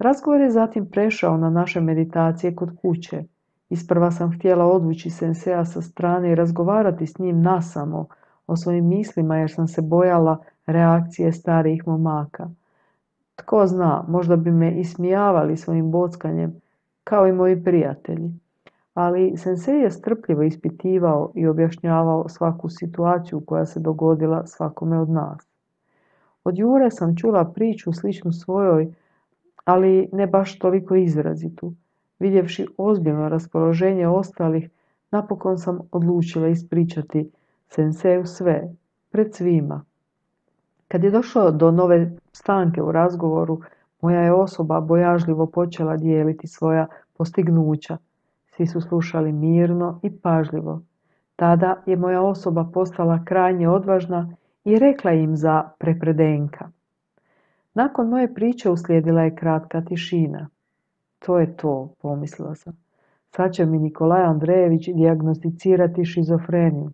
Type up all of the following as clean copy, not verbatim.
Razgovor je zatim prešao na naše meditacije kod kuće. Isprva sam htjela odvući senseja sa strane i razgovarati s njim nasamo o svojim mislima jer sam se bojala reakcije starijih momaka. Tko zna, možda bi me ismijavali svojim bockanjem, kao i moji prijatelji. Ali sensei je strpljivo ispitivao i objašnjavao svaku situaciju koja se dogodila svakome od nas. Od Jure sam čula priču sličnu svojoj, ali ne baš toliko izrazitu. Vidjevši ozbiljno raspoloženje ostalih, napokon sam odlučila ispričati senseju sve, pred svima. Kad je došlo do nove stanke u razgovoru, moja je osoba bojažljivo počela dijeliti svoja postignuća. Svi su slušali mirno i pažljivo. Tada je moja osoba postala krajnje odvažna i rekla im za prepredenka. Nakon moje priče uslijedila je kratka tišina. To je to, pomislila sam. Sad će mi Nikolaj Andrejević dijagnosticirati šizofreniju.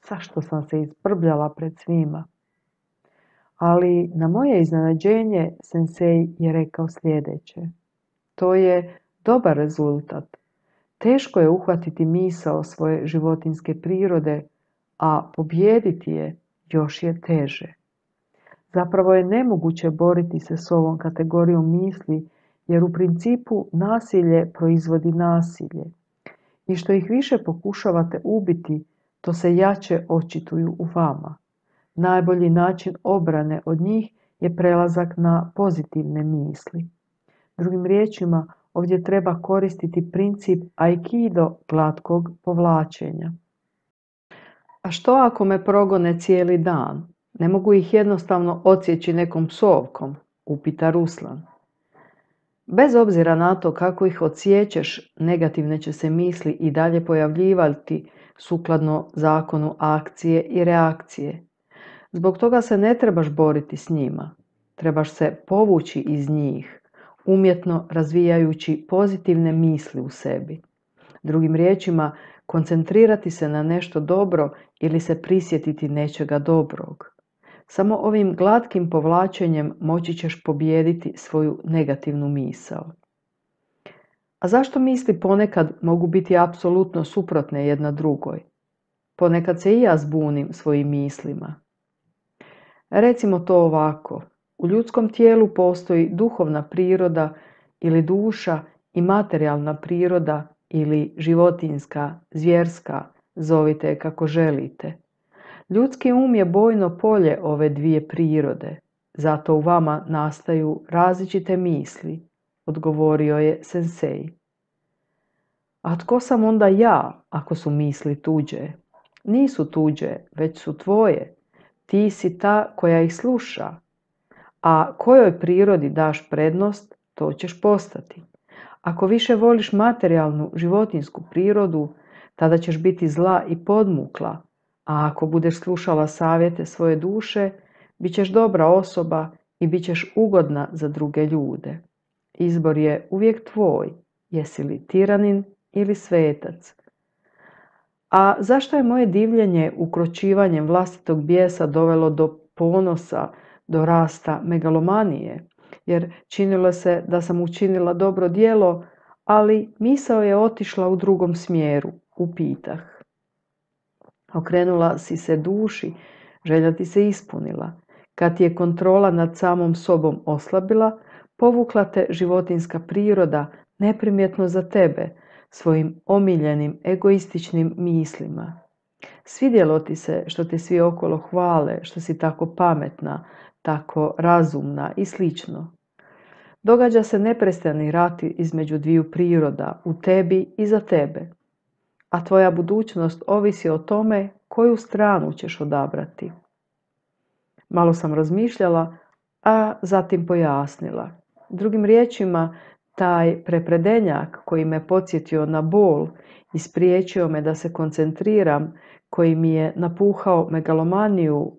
Zašto sam se isbrbljala pred svima? Ali na moje iznenađenje sensei je rekao sljedeće. To je dobar rezultat. Teško je uhvatiti misao svoje životinjske prirode, a pobijediti je još je teže. Zapravo je nemoguće boriti se s ovom kategorijom misli, jer u principu nasilje proizvodi nasilje. I što ih više pokušavate ubiti, to se jače očituju u vama. Najbolji način obrane od njih je prelazak na pozitivne misli. Drugim riječima, ovdje treba koristiti princip aikido glatkog povlačenja. A što ako me progone cijeli dan? Ne mogu ih jednostavno odsjeći nekom psovkom, upita Ruslan. Bez obzira na to kako ih odsjećeš, negativne će se misli i dalje pojavljivati sukladno zakonu akcije i reakcije. Zbog toga se ne trebaš boriti s njima. Trebaš se povući iz njih, umjetno razvijajući pozitivne misli u sebi. Drugim riječima, koncentrirati se na nešto dobro ili se prisjetiti nečega dobrog. Samo ovim glatkim povlačenjem moći ćeš pobijediti svoju negativnu misao. A zašto misli ponekad mogu biti apsolutno suprotne jedna drugoj? Ponekad se i ja zbunim svojim mislima. Recimo to ovako. U ljudskom tijelu postoji duhovna priroda ili duša i materijalna priroda ili životinjska, zvjerska, zovite je kako želite. Ljudski um je bojno polje ove dvije prirode, zato u vama nastaju različite misli, odgovorio je sensei. A tko sam onda ja, ako su misli tuđe? Nisu tuđe, već su tvoje. Ti si ta koja ih sluša. A kojoj prirodi daš prednost, to ćeš postati. Ako više voliš materijalnu, životinjsku prirodu, tada ćeš biti zla i podmukla, a ako budeš slušala savjete svoje duše, bit ćeš dobra osoba i bit ćeš ugodna za druge ljude. Izbor je uvijek tvoj, jesi li tiranin ili svetac. A zašto je moje divljenje ukročivanjem vlastitog bijesa dovelo do ponosa, do rasta megalomanije? Jer činilo se da sam učinila dobro djelo, ali misao je otišla u drugom smjeru, upitah. Okrenula si se duši, želja ti se ispunila. Kad ti je kontrola nad samom sobom oslabila, povukla te životinjska priroda neprimjetno za tebe, svojim omiljenim, egoističnim mislima. Svidjelo ti se što te svi okolo hvale, što si tako pametna, tako razumna i slično. Događa se neprestani rat između dviju priroda, u tebi i za tebe. A tvoja budućnost ovisi o tome koju stranu ćeš odabrati. Malo sam razmišljala, a zatim pojasnila. Drugim riječima, taj prepredenjak koji me podsjetio na bol i spriječio me da se koncentriram, koji mi je napuhao megalomaniju,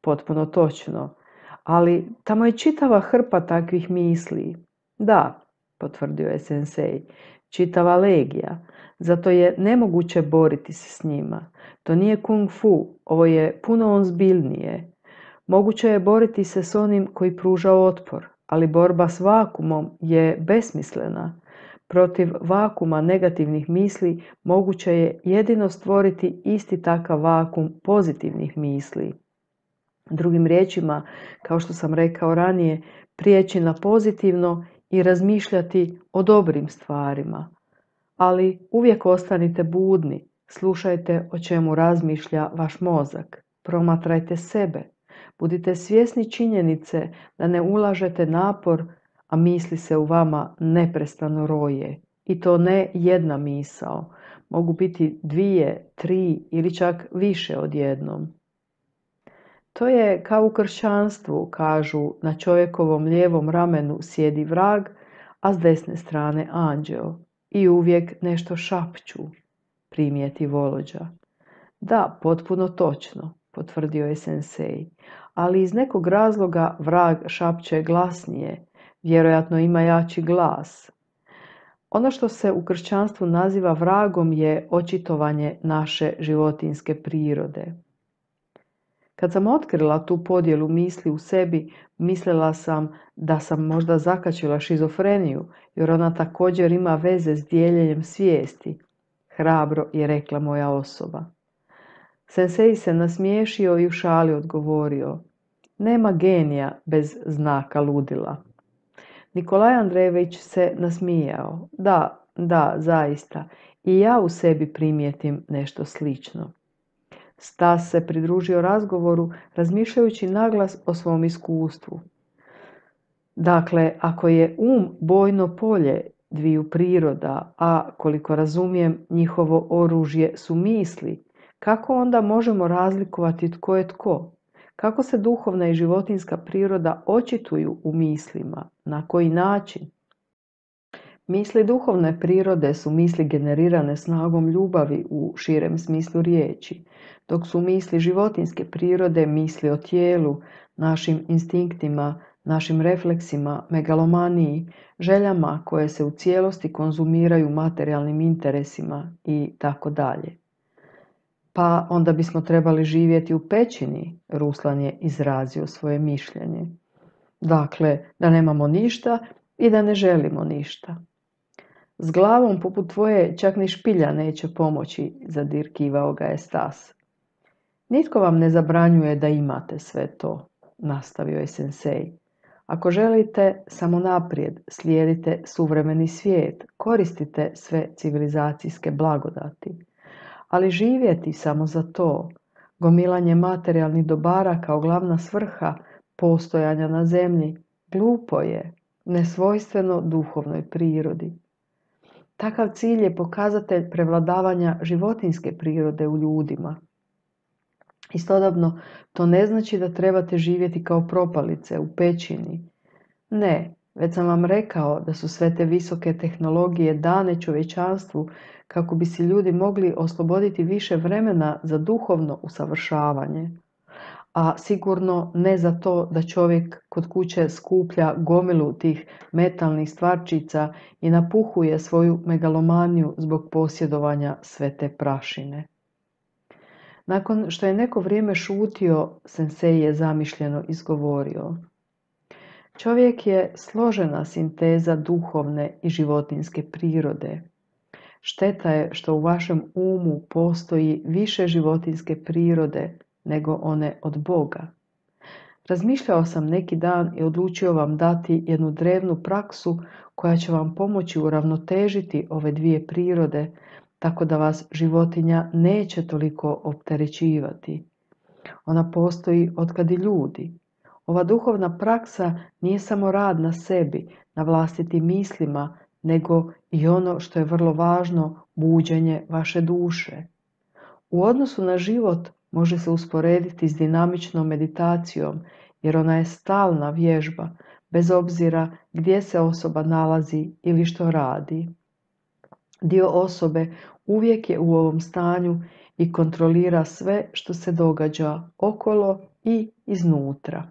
potpuno točno, ali tamo je čitava hrpa takvih misli. Da, potvrdio je sensei, čitava legija. Zato je nemoguće boriti se s njima. To nije kung fu, ovo je puno ozbiljnije. Moguće je boriti se s onim koji pruža otpor, ali borba s vakumom je besmislena. Protiv vakuma negativnih misli moguće je jedino stvoriti isti takav vakum pozitivnih misli. Drugim riječima, kao što sam rekao ranije, prijeći na pozitivno i razmišljati o dobrim stvarima. Ali uvijek ostanite budni, slušajte o čemu razmišlja vaš mozak, promatrajte sebe, budite svjesni činjenice da ne ulažete napor, a misli se u vama neprestano roje. I to ne jedna misao, mogu biti 2, 3 ili čak više odjednom. To je kao u kršćanstvu, kažu, na čovjekovom lijevom ramenu sjedi vrag, a s desne strane anđeo. I uvijek nešto šapću, primijeti Volođa. Da, potpuno točno, potvrdio je sensei, ali iz nekog razloga vrag šapće glasnije, vjerojatno ima jači glas. Ono što se u kršćanstvu naziva vragom je očitovanje naše životinjske prirode. Kad sam otkrila tu podjelu misli u sebi, mislila sam da sam možda zakačila šizofreniju, jer ona također ima veze s dijeljenjem svijesti, hrabro je rekla moja osoba. Sensei se nasmiješio i u šali odgovorio: nema genija bez znaka ludila. Nikolaj Andrejević se nasmijao. Da, zaista, i ja u sebi primijetim nešto slično. Stas se pridružio razgovoru, razmišljajući naglas o svom iskustvu. Dakle, ako je bojno polje dviju priroda, a koliko razumijem njihovo oružje su misli, kako onda možemo razlikovati tko je tko? Kako se duhovna i životinjska priroda očituju u mislima? Na koji način? Misli duhovne prirode su misli generirane snagom ljubavi u širem smislu riječi, dok su misli životinjske prirode misli o tijelu, našim instinktima, našim refleksima, megalomaniji, željama koje se u cijelosti konzumiraju materijalnim interesima i tako dalje. Pa onda bismo trebali živjeti u pećini, Ruslan je izrazio svoje mišljenje. Dakle, da nemamo ništa i da ne želimo ništa. S glavom poput tvoje čak ni špilja neće pomoći, zadirkivao ga je Stas. Nitko vam ne zabranjuje da imate sve to, nastavio je sensei. Ako želite, samo naprijed, slijedite suvremeni svijet, koristite sve civilizacijske blagodati. Ali živjeti samo za to, gomilanje materijalnih dobara kao glavna svrha postojanja na zemlji, glupo je, nesvojstveno duhovnoj prirodi. Takav cilj je pokazatelj prevladavanja životinjske prirode u ljudima. Istodobno, to ne znači da trebate živjeti kao propalice u pećini. Ne, već sam vam rekao da su sve te visoke tehnologije dane čovječanstvu kako bi si ljudi mogli osloboditi više vremena za duhovno usavršavanje. A sigurno ne za to da čovjek kod kuće skuplja gomilu tih metalnih stvarčica i napuhuje svoju megalomaniju zbog posjedovanja sve te prašine. Nakon što je neko vrijeme šutio, sensei je zamišljeno izgovorio: čovjek je složena sinteza duhovne i životinjske prirode. Šteta je što u vašem umu postoji više životinjske prirode nego one od Boga. Razmišljao sam neki dan i odlučio vam dati jednu drevnu praksu koja će vam pomoći uravnotežiti ove dvije prirode, tako da vas životinja neće toliko opterećivati. Ona postoji otkad i ljudi. Ova duhovna praksa nije samo rad na sebi, na vlastitim mislima, nego i ono što je vrlo važno, buđenje vaše duše. U odnosu na život može se usporediti s dinamičnom meditacijom, jer ona je stalna vježba, bez obzira gdje se osoba nalazi ili što radi. Dio osobe uvijek je u ovom stanju i kontrolira sve što se događa okolo i iznutra.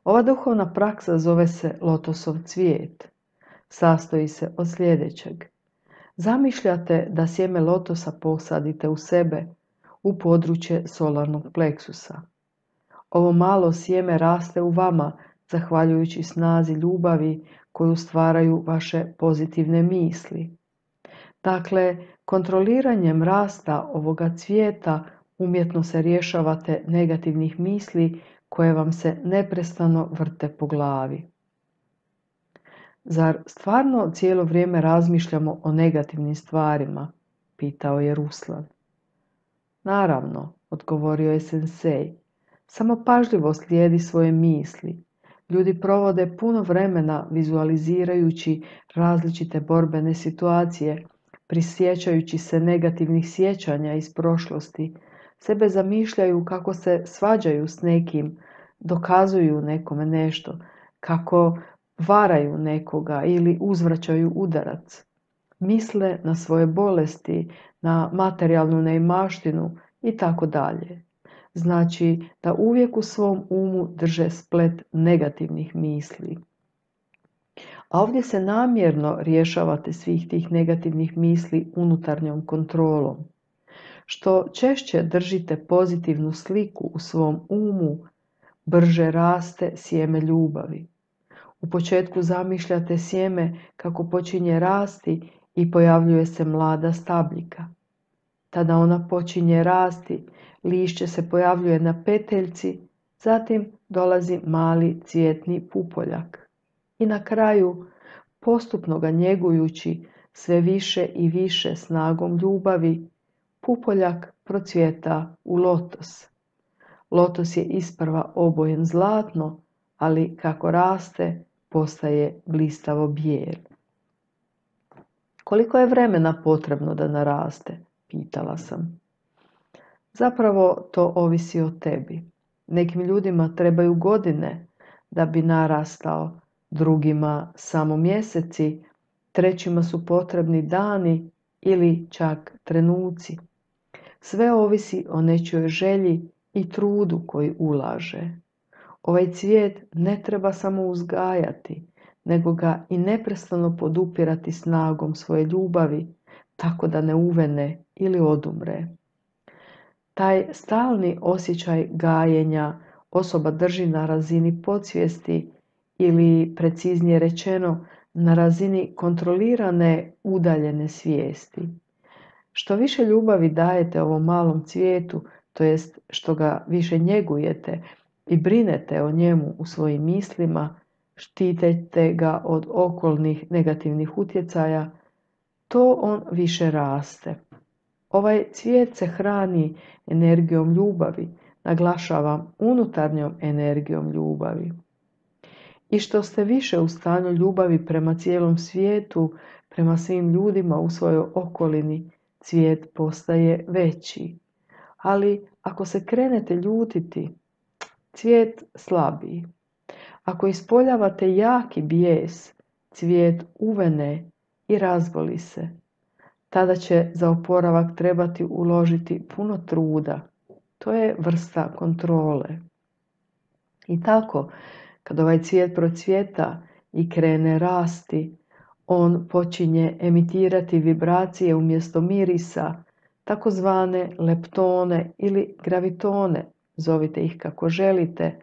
Ova duhovna praksa zove se lotosov cvijet. Sastoji se od sljedećeg. Zamišljate da sjeme lotosa posadite u sebe, u područje solarnog pleksusa. Ovo malo sjeme raste u vama zahvaljujući snazi ljubavi koju stvaraju vaše pozitivne misli. Dakle, kontroliranjem rasta ovoga cvijeta umjetno se rješavate negativnih misli koje vam se neprestano vrte po glavi. Zar stvarno cijelo vrijeme razmišljamo o negativnim stvarima? Pitao je Ruslan. Naravno, odgovorio je sensei. Samo pažljivo slijedi svoje misli. Ljudi provode puno vremena vizualizirajući različite borbene situacije, prisjećajući se negativnih sjećanja iz prošlosti, sebe zamišljaju kako se svađaju s nekim, dokazuju nekome nešto, kako varaju nekoga ili uzvraćaju udarac. Misle na svoje bolesti, na materijalnu neimaštinu i tako dalje. Znači da uvijek u svom umu drže splet negativnih misli. A ovdje se namjerno rješavate svih tih negativnih misli unutarnjom kontrolom. Što češće držite pozitivnu sliku u svom umu, brže raste sjeme ljubavi. U početku zamišljate sjeme kako počinje rasti i pojavljuje se mlada stabljika. Tada ona počinje rasti, lišće se pojavljuje na peteljci, zatim dolazi mali cvjetni pupoljak. I na kraju, postupno ga njegujući sve više i više snagom ljubavi, pupoljak procvjeta u lotos. Lotos je isprva obojen zlatno, ali kako raste, postaje blistavo bijel. Koliko je vremena potrebno da naraste? Pitala sam. Zapravo to ovisi o tebi. Nekim ljudima trebaju godine da bi narastao, drugima samo mjeseci, trećima su potrebni dani ili čak trenuci. Sve ovisi o nečijoj želji i trudu koji ulaže. Ovaj cvijet ne treba samo uzgajati, nego ga i neprestano podupirati snagom svoje ljubavi, tako da ne uvene ili odumre. Taj stalni osjećaj gajenja osoba drži na razini podsvijesti ili, preciznije rečeno, na razini kontrolirane udaljene svijesti. Što više ljubavi dajete ovom malom cvijetu, to jest što ga više njegujete i brinete o njemu u svojim mislima, štitete ga od okolnih negativnih utjecaja, to on više raste. Ovaj cvijet se hrani energijom ljubavi, naglašavam unutarnjom energijom ljubavi. I što ste više u stanju ljubavi prema cijelom svijetu, prema svim ljudima u svojoj okolini, cvijet postaje veći. Ali ako se krenete ljutiti, cvijet slabiji. Ako ispoljavate jaki bijes, cvijet uvene i razboli se. Tada će za oporavak trebati uložiti puno truda. To je vrsta kontrole. I tako, kad ovaj cvijet procvjeta i krene rasti, on počinje emitirati vibracije umjesto mirisa, takozvane leptone ili gravitone, zovite ih kako želite,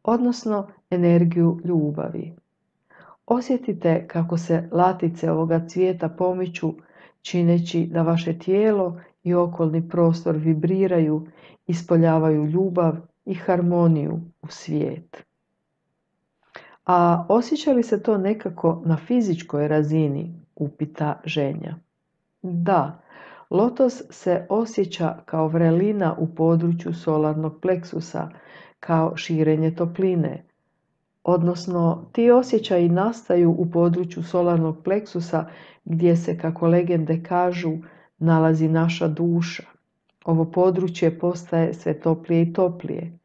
odnosno energiju ljubavi. Osjetite kako se latice ovoga cvijeta pomiču, čineći da vaše tijelo i okolni prostor vibriraju, ispoljavaju ljubav i harmoniju u svijet. A osjeća li se to nekako na fizičkoj razini? Upita ženja. Da, lotos se osjeća kao vrelina u području solarnog pleksusa, kao širenje topline. Odnosno, ti osjećaji nastaju u području solarnog pleksusa gdje se, kako legende kažu, nalazi naša duša. Ovo područje postaje sve toplije i toplije.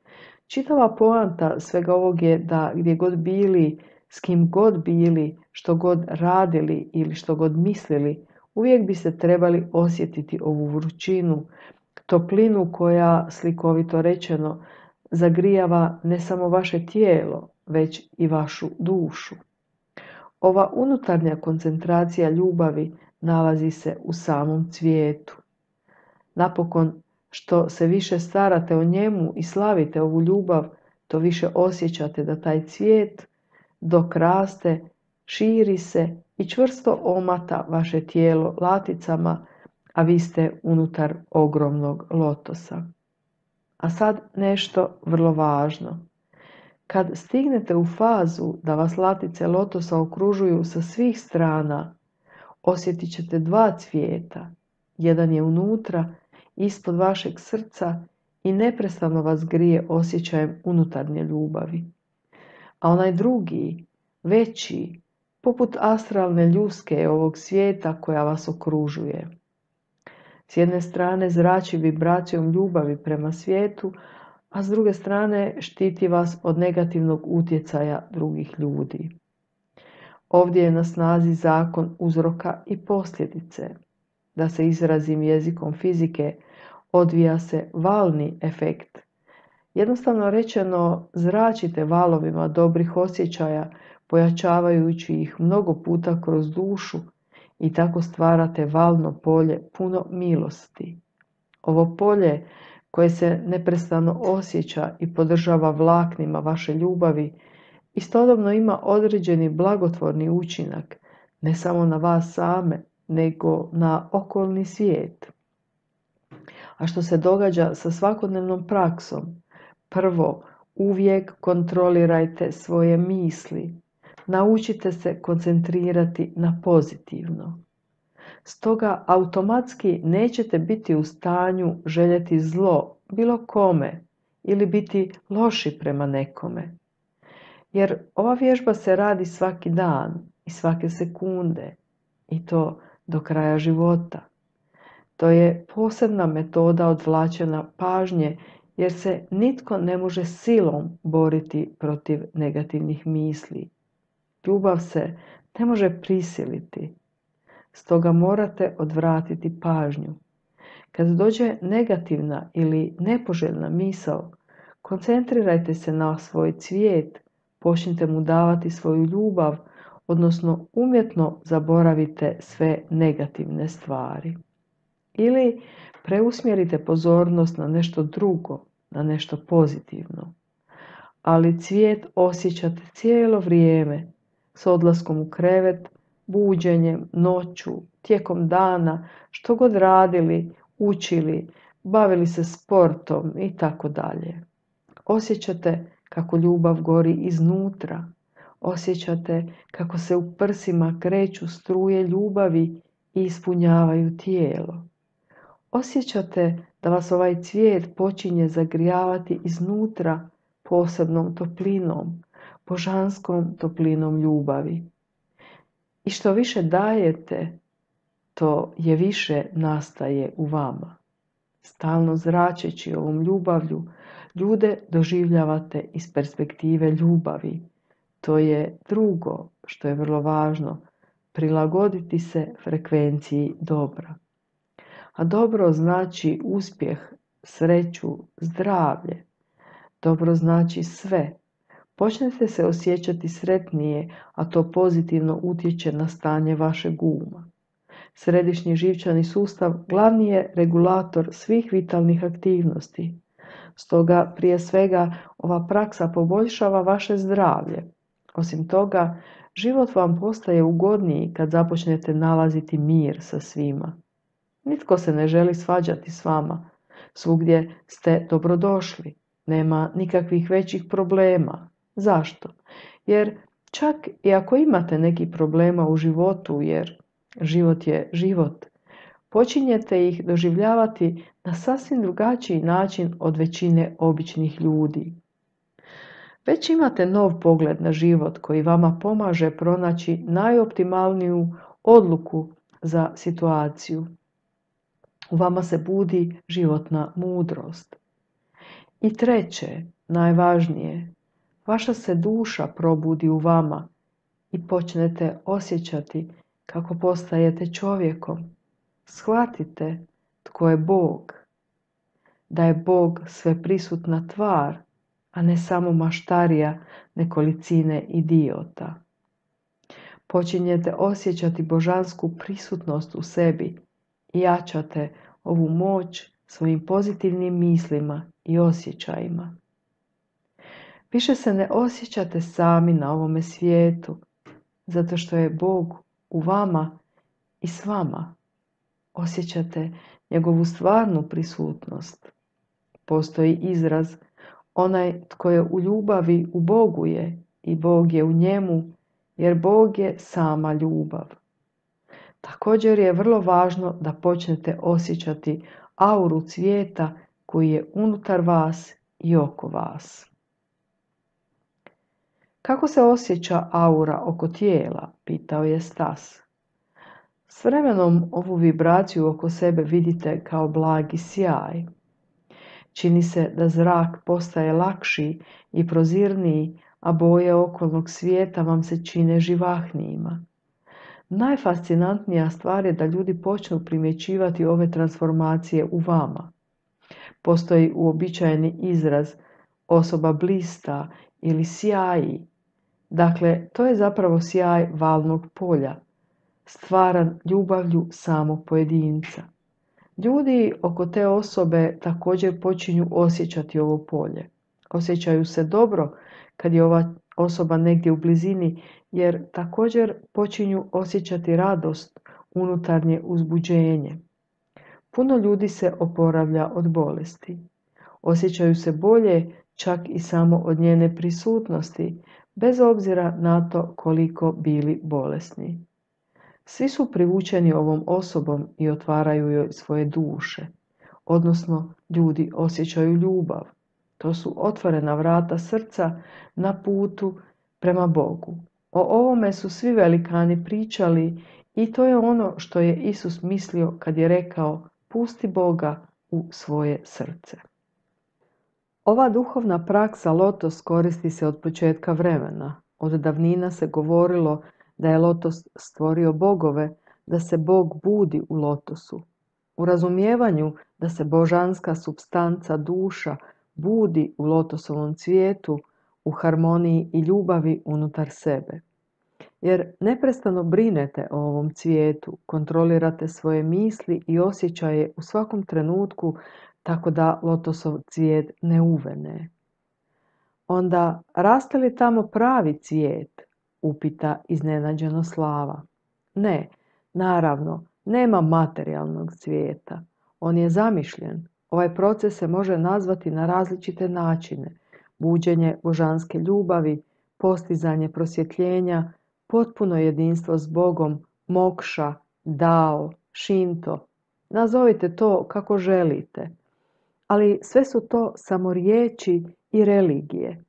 Čitava poanta svega ovog je da gdje god bili, s kim god bili, što god radili ili što god mislili, uvijek biste trebali osjetiti ovu vrućinu, toplinu koja, slikovito rečeno, zagrijava ne samo vaše tijelo, već i vašu dušu. Ova unutarnja koncentracija ljubavi nalazi se u samom cvijetu. Napokon, što se više starate o njemu i slavite ovu ljubav, to više osjećate da taj cvijet dok raste, širi se i čvrsto omata vaše tijelo laticama, a vi ste unutar ogromnog lotosa. A sad nešto vrlo važno. Kad stignete u fazu da vas latice lotosa okružuju sa svih strana, osjetit ćete dva cvijeta. Jedan je unutra, ispod vašeg srca i neprestano vas grije osjećajem unutarnje ljubavi. A onaj drugi, veći, poput astralne ljuske ovog svijeta koja vas okružuje. S jedne strane zrači vibracijom ljubavi prema svijetu, a s druge strane štiti vas od negativnog utjecaja drugih ljudi. Ovdje je na snazi zakon uzroka i posljedice. Da se izrazim jezikom fizike, odvija se valni efekt. Jednostavno rečeno, zračite valovima dobrih osjećaja, pojačavajući ih mnogo puta kroz dušu i tako stvarate valno polje puno milosti. Ovo polje koje se neprestano osjeća i podržava vlaknima vaše ljubavi, istodobno ima određeni blagotvorni učinak, ne samo na vas same, nego na okolni svijet. A što se događa sa svakodnevnom praksom? Prvo, uvijek kontrolirajte svoje misli. Naučite se koncentrirati na pozitivno. Stoga automatski nećete biti u stanju željeti zlo bilo kome ili biti loši prema nekome. Jer ova vježba se radi svaki dan i svake sekunde i to do kraja života. To je posebna metoda odvlačenja pažnje jer se nitko ne može silom boriti protiv negativnih misli. Ljubav se ne može prisiliti. Stoga morate odvratiti pažnju. Kad dođe negativna ili nepoželjna misao, koncentrirajte se na svoj cvijet, počnite mu davati svoju ljubav, odnosno umjetno zaboravite sve negativne stvari. Ili preusmjerite pozornost na nešto drugo, na nešto pozitivno. Ali cvijet osjećate cijelo vrijeme, s odlaskom u krevet, buđenjem, noću, tijekom dana, što god radili, učili, bavili se sportom i tako dalje. Osjećate kako ljubav gori iznutra. Osjećate kako se u prsima kreću struje ljubavi i ispunjavaju tijelo. Osjećate da vas ovaj cvijet počinje zagrijavati iznutra posebnom toplinom, božanskom toplinom ljubavi. I što više dajete, to je više nastaje u vama. Stalno zračeći ovom ljubavlju, ljude doživljavate iz perspektive ljubavi. To je drugo što je vrlo važno, prilagoditi se frekvenciji dobra. A dobro znači uspjeh, sreću, zdravlje. Dobro znači sve. Počnete se osjećati sretnije, a to pozitivno utječe na stanje vašeg uma. Središnji živčani sustav glavni je regulator svih vitalnih aktivnosti. Stoga, prije svega, ova praksa poboljšava vaše zdravlje. Osim toga, život vam postaje ugodniji kad započnete nalaziti mir sa svima. Nitko se ne želi svađati s vama. Svugdje ste dobrodošli. Nema nikakvih većih problema. Zašto? Jer čak i ako imate neki problema u životu, jer život je život, počinjete ih doživljavati na sasvim drugačiji način od većine običnih ljudi. Već imate nov pogled na život koji vama pomaže pronaći najoptimalniju odluku za situaciju. U vama se budi životna mudrost. I treće, najvažnije, vaša se duša probudi u vama i počnete osjećati kako postajete čovjekom. Shvatite tko je Bog, da je Bog sveprisutna tvar, a ne samo maštarija nekolicine idiota. Počinjete osjećati božansku prisutnost u sebi i jačate ovu moć svojim pozitivnim mislima i osjećajima. Više se ne osjećate sami na ovome svijetu, zato što je Bog u vama i s vama. Osjećate njegovu stvarnu prisutnost. Postoji izraz: onaj tko je u ljubavi, u Bogu je i Bog je u njemu, jer Bog je sama ljubav. Također je vrlo važno da počnete osjećati auru cvijeta koji je unutar vas i oko vas. Kako se osjeća aura oko tijela? Pitao je Stas. S vremenom ovu vibraciju oko sebe vidite kao blagi sjaj. Čini se da zrak postaje lakši i prozirniji, a boje okolnog svijeta vam se čine živahnijima. Najfascinantnija stvar je da ljudi počnu primjećivati ove transformacije u vama. Postoji uobičajeni izraz osoba blista ili sjaji. Dakle, to je zapravo sjaj valnog polja, stvaran ljubavlju samog pojedinca. Ljudi oko te osobe također počinju osjećati ovo polje. Osjećaju se dobro kad je ova osoba negdje u blizini, jer također počinju osjećati radost, unutarnje uzbuđenje. Puno ljudi se oporavlja od bolesti. Osjećaju se bolje čak i samo od njene prisutnosti, bez obzira na to koliko bili bolesni. Svi su privučeni ovom osobom i otvaraju joj svoje duše, odnosno ljudi osjećaju ljubav. To su otvorena vrata srca na putu prema Bogu. O ovome su svi velikani pričali i to je ono što je Isus mislio kad je rekao: pusti Boga u svoje srce. Ova duhovna praksa lotos koristi se od početka vremena. Od davnina se govorilo da je lotos stvorio bogove, da se Bog budi u lotosu. U razumijevanju da se božanska supstanca duša budi u lotosovom cvijetu, u harmoniji i ljubavi unutar sebe. Jer neprestano brinete o ovom cvijetu, kontrolirate svoje misli i osjećaje u svakom trenutku, tako da lotosov cvijet ne uvene. Onda, raste li tamo pravi cvijet? Upita iznenađeno Slava. Ne, naravno, nema materijalnog cvijeta. On je zamišljen. Ovaj proces se može nazvati na različite načine: buđenje božanske ljubavi, postizanje prosvjetljenja, potpuno jedinstvo s Bogom, mokša, dao, šinto. Nazovite to kako želite. Ali sve su to samo riječi i religije.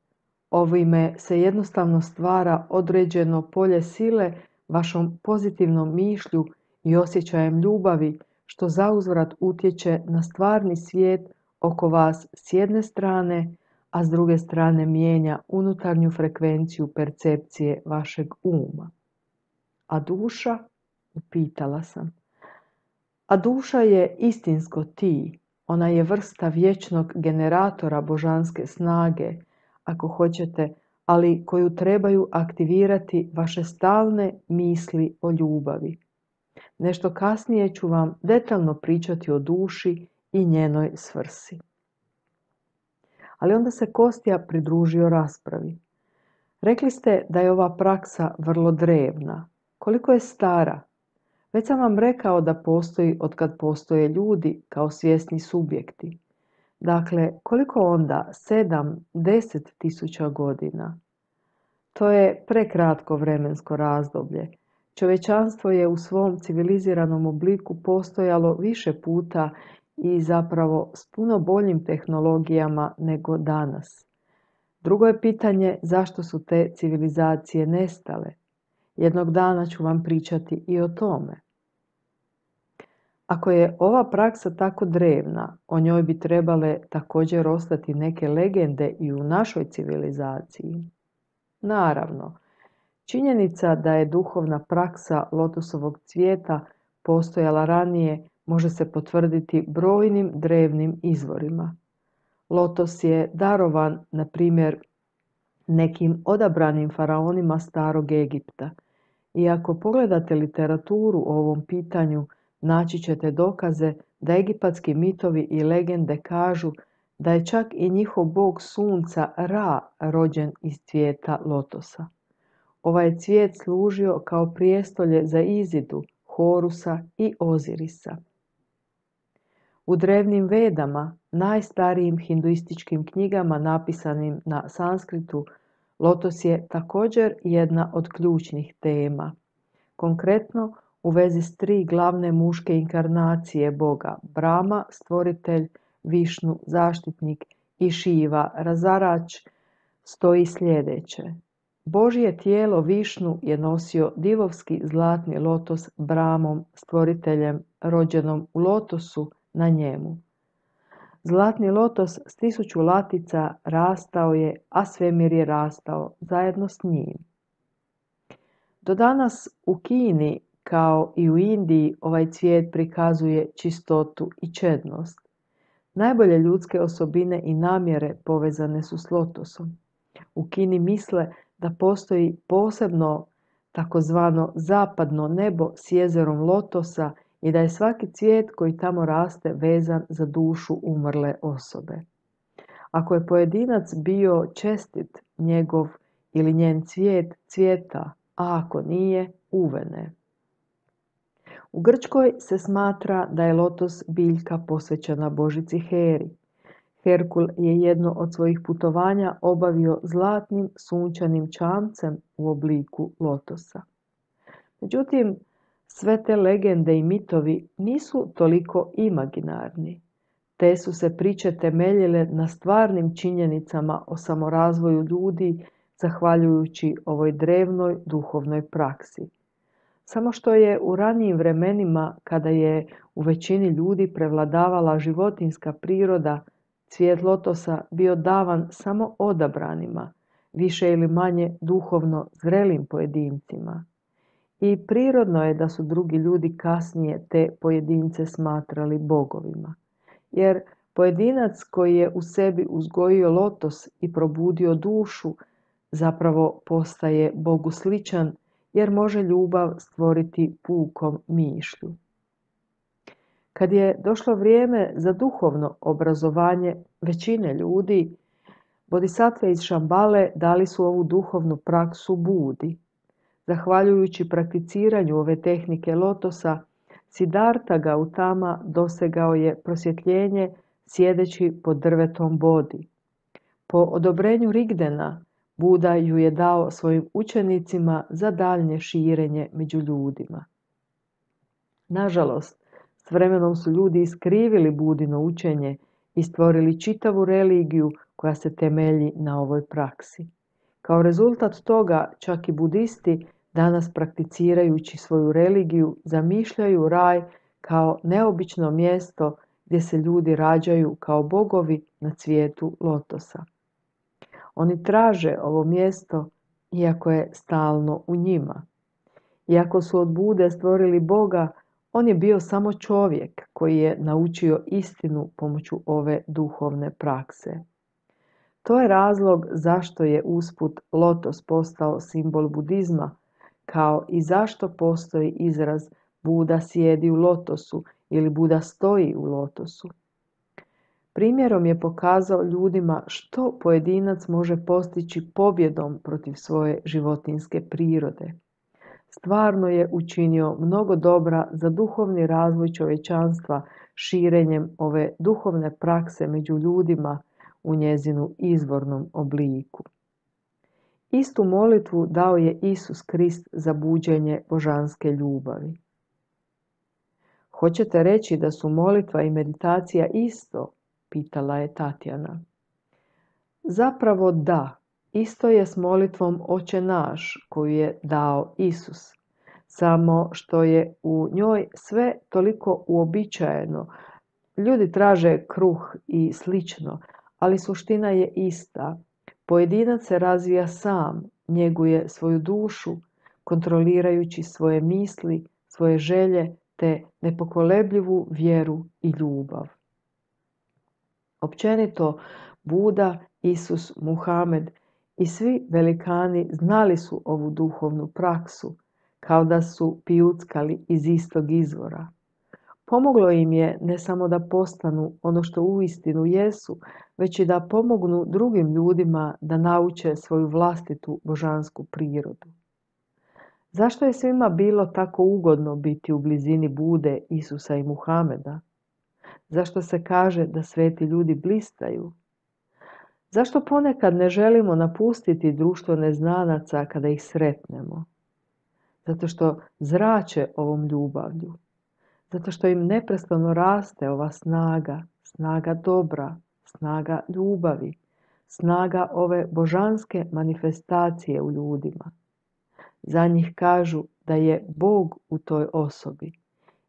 Ovime se jednostavno stvara određeno polje sile vašom pozitivnom mišlju i osjećajem ljubavi, što zauzvrat utječe na stvarni svijet oko vas s jedne strane, a s druge strane mijenja unutarnju frekvenciju percepcije vašeg uma. A duša? Upitala sam. A duša je istinsko ti. Ona je vrsta vječnog generatora božanske snage, ako hoćete, ali koju trebaju aktivirati vaše stalne misli o ljubavi. Nešto kasnije ću vam detaljno pričati o duši i njenoj svrsi. Ali onda se Kostja pridružio raspravi. Rekli ste da je ova praksa vrlo drevna. Koliko je stara? Već sam vam rekao da postoji otkad postoje ljudi kao svjesni subjekti. Dakle, koliko onda? 7-10 tisuća godina. To je prekratko vremensko razdoblje. Čovječanstvo je u svom civiliziranom obliku postojalo više puta i zapravo s puno boljim tehnologijama nego danas. Drugo je pitanje zašto su te civilizacije nestale. Jednog dana ću vam pričati i o tome. Ako je ova praksa tako drevna, o njoj bi trebale također ostati neke legende i u našoj civilizaciji. Naravno, činjenica da je duhovna praksa lotosovog cvijeta postojala ranije može se potvrditi brojnim drevnim izvorima. Lotos je darovan, na primjer, nekim odabranim faraonima starog Egipta. I ako pogledate literaturu o ovom pitanju, naći ćete dokaze da egipatski mitovi i legende kažu da je čak i njihov bog sunca Ra rođen iz cvijeta lotosa. Ovaj je cvijet služio kao prijestolje za Izidu, Horusa i Ozirisa. U drevnim Vedama, najstarijim hinduističkim knjigama napisanim na sanskritu, lotos je također jedna od ključnih tema. Konkretno, u vezi s 3 glavne muške inkarnacije Boga, Brahma, stvoritelj, Višnu, zaštitnik i Šiva, razarač, stoji sljedeće. Božje tijelo Višnu je nosio divovski zlatni lotos Brahmom, stvoriteljem, rođenom u lotosu na njemu. Zlatni lotos s 1000 latica rastao je, a svemir je rastao zajedno s njim. Do danas u Kini, kao i u Indiji, ovaj cvijet prikazuje čistotu i čednost. Najbolje ljudske osobine i namjere povezane su s lotosom. U Kini misle da postoji posebno takozvano zapadno nebo s jezerom lotosa i da je svaki cvijet koji tamo raste vezan za dušu umrle osobe. Ako je pojedinac bio čestit, njegov ili njen cvijet cvjeta, a ako nije, uvene. U Grčkoj se smatra da je lotos biljka posvećena božici Heri. Herkul je jedno od svojih putovanja obavio zlatnim sunčanim čamcem u obliku lotosa. Međutim, sve te legende i mitovi nisu toliko imaginarni. Te su se priče temeljile na stvarnim činjenicama o samorazvoju ljudi zahvaljujući ovoj drevnoj duhovnoj praksi. Samo što je u ranijim vremenima, kada je u većini ljudi prevladavala životinjska priroda, cvijet lotosa bio davan samo odabranima, više ili manje duhovno zrelim pojedincima. I prirodno je da su drugi ljudi kasnije te pojedince smatrali bogovima. Jer pojedinac koji je u sebi uzgojio lotos i probudio dušu, zapravo postaje Bogu sličan, jer može ljubav stvoriti pukom mišlju. Kad je došlo vrijeme za duhovno obrazovanje većine ljudi, bodhisatve iz Šambale dali su ovu duhovnu praksu Budi. Zahvaljujući prakticiranju ove tehnike lotosa, Siddhartha Gautama dosegao je prosvjetljenje sjedeći pod drvetom Bodhi. Po odobrenju Rigdena, Buda ju je dao svojim učenicima za daljnje širenje među ljudima. Nažalost, s vremenom su ljudi iskrivili Budino učenje i stvorili čitavu religiju koja se temelji na ovoj praksi. Kao rezultat toga, čak i budisti danas prakticirajući svoju religiju zamišljaju raj kao neobično mjesto gdje se ljudi rađaju kao bogovi na cvijetu lotosa. Oni traže ovo mjesto iako je stalno u njima. Iako su od Bude stvorili Boga, on je bio samo čovjek koji je naučio istinu pomoću ove duhovne prakse. To je razlog zašto je usput lotos postao simbol budizma, kao i zašto postoji izraz Buda sjedi u lotosu ili Buda stoji u lotosu. Primjerom je pokazao ljudima što pojedinac može postići pobjedom protiv svoje životinjske prirode. Stvarno je učinio mnogo dobra za duhovni razvoj čovječanstva širenjem ove duhovne prakse među ljudima u njezinu izvornom obliku. Istu molitvu dao je Isus Krist za buđenje božanske ljubavi. Hoćete reći da su molitva i meditacija isto? Pitala je Tatjana. Zapravo da, isto je s molitvom Oče naš koju je dao Isus. Samo što je u njoj sve toliko uobičajeno. Ljudi traže kruh i slično, ali suština je ista. Pojedinac se razvija sam, njeguje svoju dušu, kontrolirajući svoje misli, svoje želje te nepokolebljivu vjeru i ljubav. Općenito, Buda, Isus, Muhamed i svi velikani znali su ovu duhovnu praksu, kao da su pijuckali iz istog izvora. Pomoglo im je ne samo da postanu ono što uistinu jesu, već i da pomognu drugim ljudima da nauče svoju vlastitu božansku prirodu. Zašto je svima bilo tako ugodno biti u blizini Bude, Isusa i Muhameda? Zašto se kaže da sveti ljudi blistaju? Zašto ponekad ne želimo napustiti društvo neznanaca kada ih sretnemo? Zato što zrače ovom ljubavlju. Zato što im neprestano raste ova snaga, snaga dobra, snaga ljubavi, snaga ove božanske manifestacije u ljudima. Za njih kažu da je Bog u toj osobi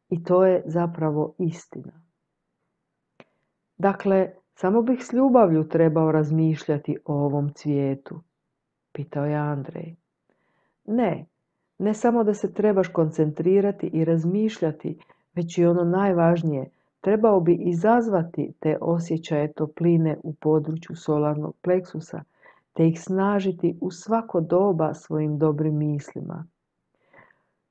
i to je zapravo istina. Dakle, samo bih s ljubavlju trebao razmišljati o ovom cvijetu, pitao je Andrej. Ne samo da se trebaš koncentrirati i razmišljati, već i ono najvažnije, trebao bi izazvati te osjećaje topline u području solarnog pleksusa, te ih snažiti u svako doba svojim dobrim mislima.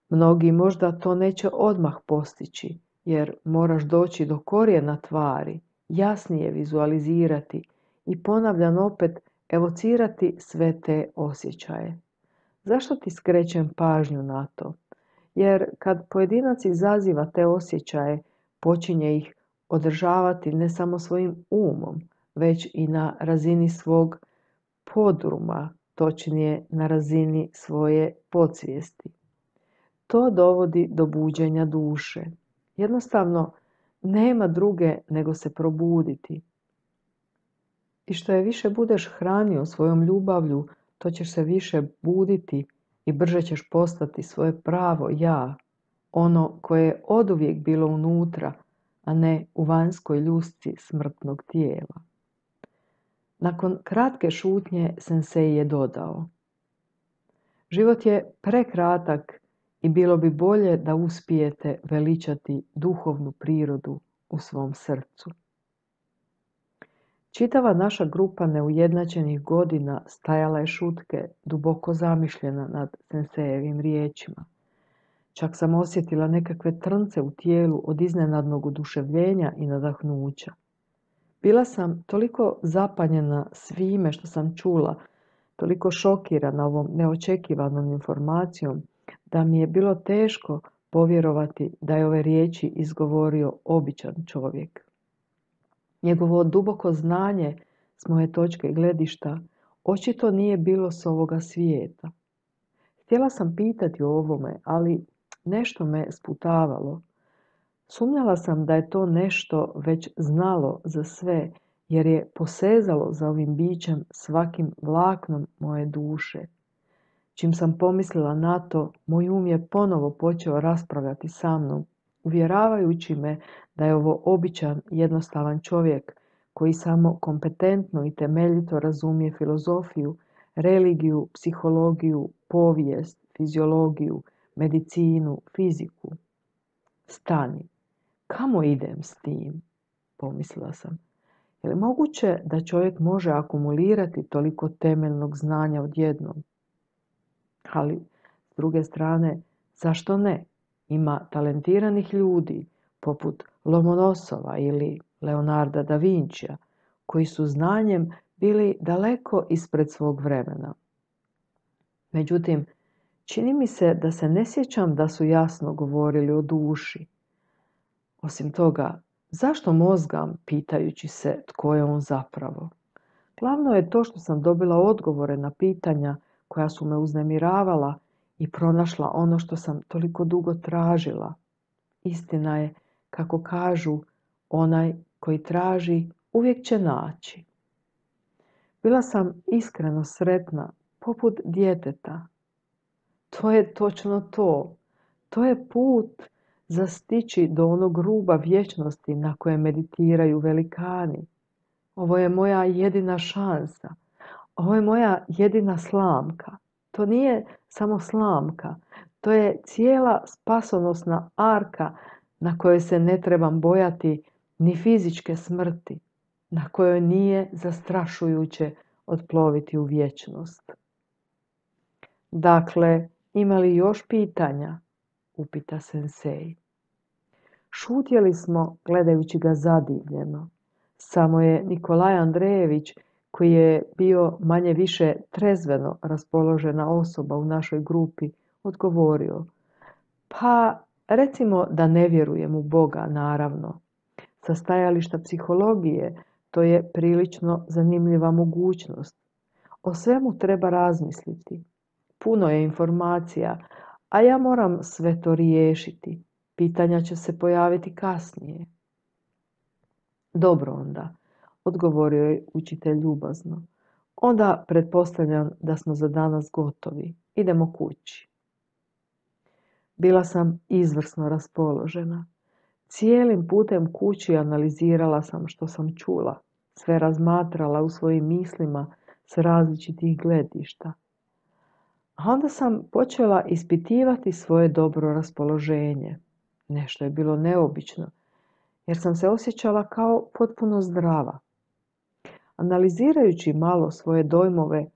Mnogi možda to neće odmah postići, jer moraš doći do korijena tvari, jasnije vizualizirati i ponavljam opet evocirati sve te osjećaje. Zašto ti skrećem pažnju na to? Jer kad pojedinac izaziva te osjećaje, počinje ih održavati ne samo svojim umom, već i na razini svog podruma, točnije na razini svoje podsvijesti. To dovodi do buđenja duše. Jednostavno, nema druge nego se probuditi. I što je više budeš hranio svojom ljubavlju, to ćeš se više buditi i brže ćeš postati svoje pravo ja, ono koje je oduvijek bilo unutra, a ne u vanjskoj ljusci smrtnog tijela. Nakon kratke šutnje sensei je dodao: život je prekratak i bilo bi bolje da uspijete veličati duhovnu prirodu u svom srcu. Čitava naša grupa neujednačenih godina stajala je šutke, duboko zamišljena nad sensejevim riječima. Čak sam osjetila nekakve trnce u tijelu od iznenadnog oduševljenja i nadahnuća. Bila sam toliko zapanjena svime što sam čula, toliko šokirana ovom neočekivanom informacijom, da mi je bilo teško povjerovati da je ove riječi izgovorio običan čovjek. Njegovo duboko znanje s moje točke gledišta očito nije bilo s ovoga svijeta. Htjela sam pitati o ovome, ali nešto me sputavalo. Sumnjala sam da je to nešto već znalo za sve, jer je posezalo za ovim bićem svakim vlaknom moje duše. Čim sam pomislila na to, moj um je ponovo počeo raspravljati sa mnom, uvjeravajući me da je ovo običan, jednostavan čovjek koji samo kompetentno i temeljito razumije filozofiju, religiju, psihologiju, povijest, fiziologiju, medicinu, fiziku. Stani, kamo idem s tim? Pomislila sam. Je li moguće da čovjek može akumulirati toliko temeljnog znanja odjednom? Ali, s druge strane, zašto ne? Ima talentiranih ljudi, poput Lomonosova ili Leonarda da Vincija, koji su znanjem bili daleko ispred svog vremena. Međutim, čini mi se da se ne sjećam da su jasno govorili o duši. Osim toga, zašto mozgam pitajući se tko je on zapravo? Glavno je to što sam dobila odgovore na pitanja koja su me uznemiravala i pronašla ono što sam toliko dugo tražila. Istina je, kako kažu, onaj koji traži uvijek će naći. Bila sam iskreno sretna, poput djeteta. To je točno to. To je put za stići do onog ruba vječnosti na koje meditiraju velikani. Ovo je moja jedina šansa. Ovo je moja jedina slamka. To nije samo slamka. To je cijela spasonosna arka na kojoj se ne trebam bojati ni fizičke smrti, na kojoj nije zastrašujuće otploviti u vječnost. Dakle, ima li još pitanja? Upita sensei. Šutjeli smo gledajući ga zadivljeno. Samo je Nikolaj Andrejević, koji je bio manje više trezveno raspoložena osoba u našoj grupi, odgovorio: pa recimo da ne vjerujem u Boga, naravno. Sa stajališta psihologije to je prilično zanimljiva mogućnost. O svemu treba razmisliti. Puno je informacija, a ja moram sve to riješiti. Pitanja će se pojaviti kasnije. Dobro onda, odgovorio je učitelj ljubazno. Onda pretpostavljam da smo za danas gotovi. Idemo kući. Bila sam izvrsno raspoložena. Cijelim putem kući analizirala sam što sam čula, sve razmatrala u svojim mislima s različitih gledišta. A onda sam počela ispitivati svoje dobro raspoloženje. Nešto je bilo neobično, jer sam se osjećala kao potpuno zdrava. Analizirajući malo svoje dojmove,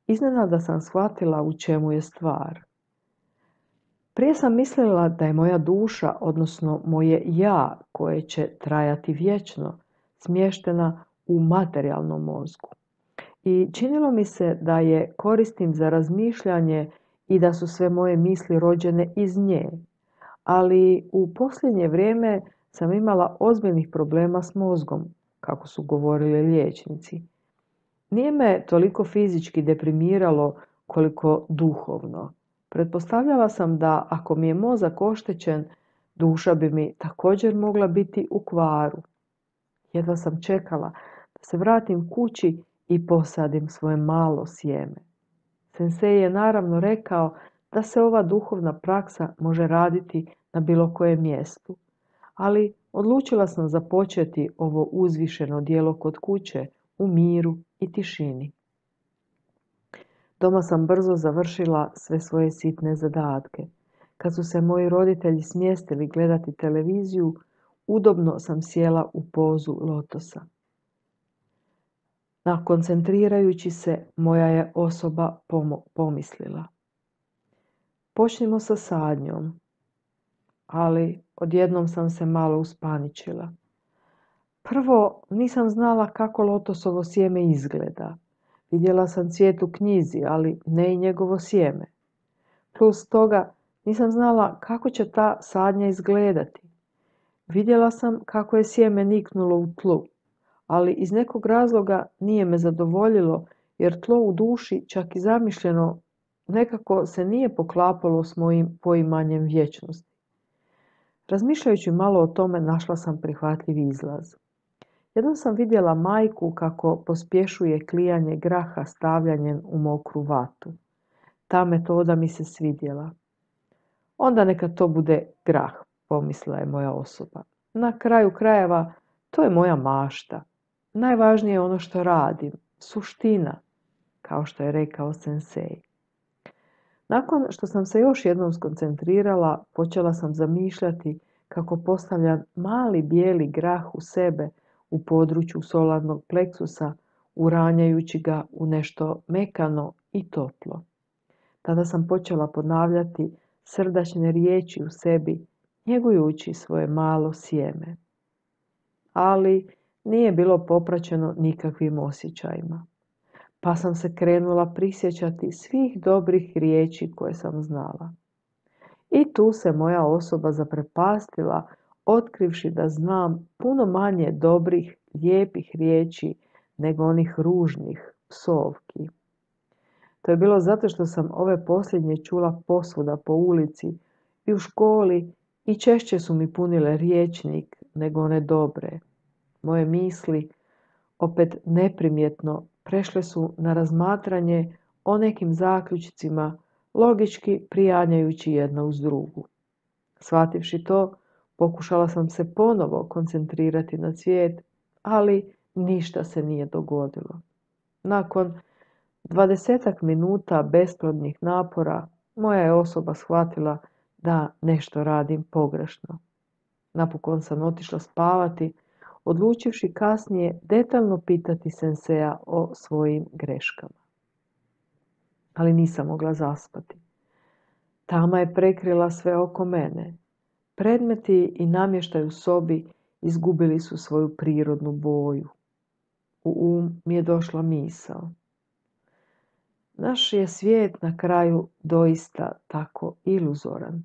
iznenada sam shvatila u čemu je stvar. Prije sam mislila da je moja duša, odnosno moje ja, koje će trajati vječno, smještena u materijalnom mozgu. I činilo mi se da je koristim za razmišljanje i da su sve moje misli rođene iz nje. Ali u posljednje vrijeme sam imala ozbiljnih problema s mozgom, kako su govorili liječnici. Nije me toliko fizički deprimiralo koliko duhovno. Pretpostavljala sam da ako mi je mozak oštećen, duša bi mi također mogla biti u kvaru. Jedva sam čekala da se vratim kući i posadim svoje malo sjeme. Sensei je naravno rekao da se ova duhovna praksa može raditi na bilo kojem mjestu, ali odlučila sam započeti ovo uzvišeno djelo kod kuće u miru i tišini. Doma sam brzo završila sve svoje sitne zadatke. Kad su se moji roditelji smjestili gledati televiziju, udobno sam sjela u pozu lotosa. Koncentrirajući se, moja je osoba pomislila: počnimo sa sadnjom. Ali odjednom sam se malo uspaničila. Prvo, nisam znala kako lotosovo sjeme izgleda. Vidjela sam cvijet u knjizi, ali ne i njegovo sjeme. Plus toga, nisam znala kako će ta sadnja izgledati. Vidjela sam kako je sjeme niknulo u tlu, ali iz nekog razloga nije me zadovoljilo, jer tlo u duši, čak i zamišljeno, nekako se nije poklapalo s mojim poimanjem vječnosti. Razmišljajući malo o tome, našla sam prihvatljiv izlaz. Jednom sam vidjela majku kako pospješuje klijanje graha stavljanjem u mokru vatu. Ta metoda mi se svidjela. Onda neka to bude grah, pomislila je moja osoba. Na kraju krajeva, to je moja mašta. Najvažnije je ono što radim, suština, kao što je rekao sensei. Nakon što sam se još jednom skoncentrirala, počela sam zamišljati kako postavljam mali bijeli grah u sebe u području solarnog pleksusa, uranjajući ga u nešto mekano i toplo. Tada sam počela ponavljati srdačne riječi u sebi, njegujući svoje malo sjeme. Ali nije bilo popraćeno nikakvim osjećajima. Pa sam se krenula prisjećati svih dobrih riječi koje sam znala. I tu se moja osoba zaprepastila, otkrivši da znam puno manje dobrih, lijepih riječi nego onih ružnih psovki. To je bilo zato što sam ove posljednje čula posvuda po ulici i u školi i češće su mi punile rječnik nego one dobre. Moje misli, opet neprimjetno, prešle su na razmatranje o nekim zaključcima, logički prijanjajući jedna uz drugu. Shvativši to, pokušala sam se ponovo koncentrirati na cvijet, ali ništa se nije dogodilo. Nakon 20 minuta besplodnih napora, moja je osoba shvatila da nešto radim pogrešno. Napokon sam otišla spavati, odlučivši kasnije detaljno pitati senseja o svojim greškama. Ali nisam mogla zaspati. Tama je prekrila sve oko mene. Predmeti i namještaj u sobi izgubili su svoju prirodnu boju. U mi je došla misao. Naš je svijet na kraju doista tako iluzoran.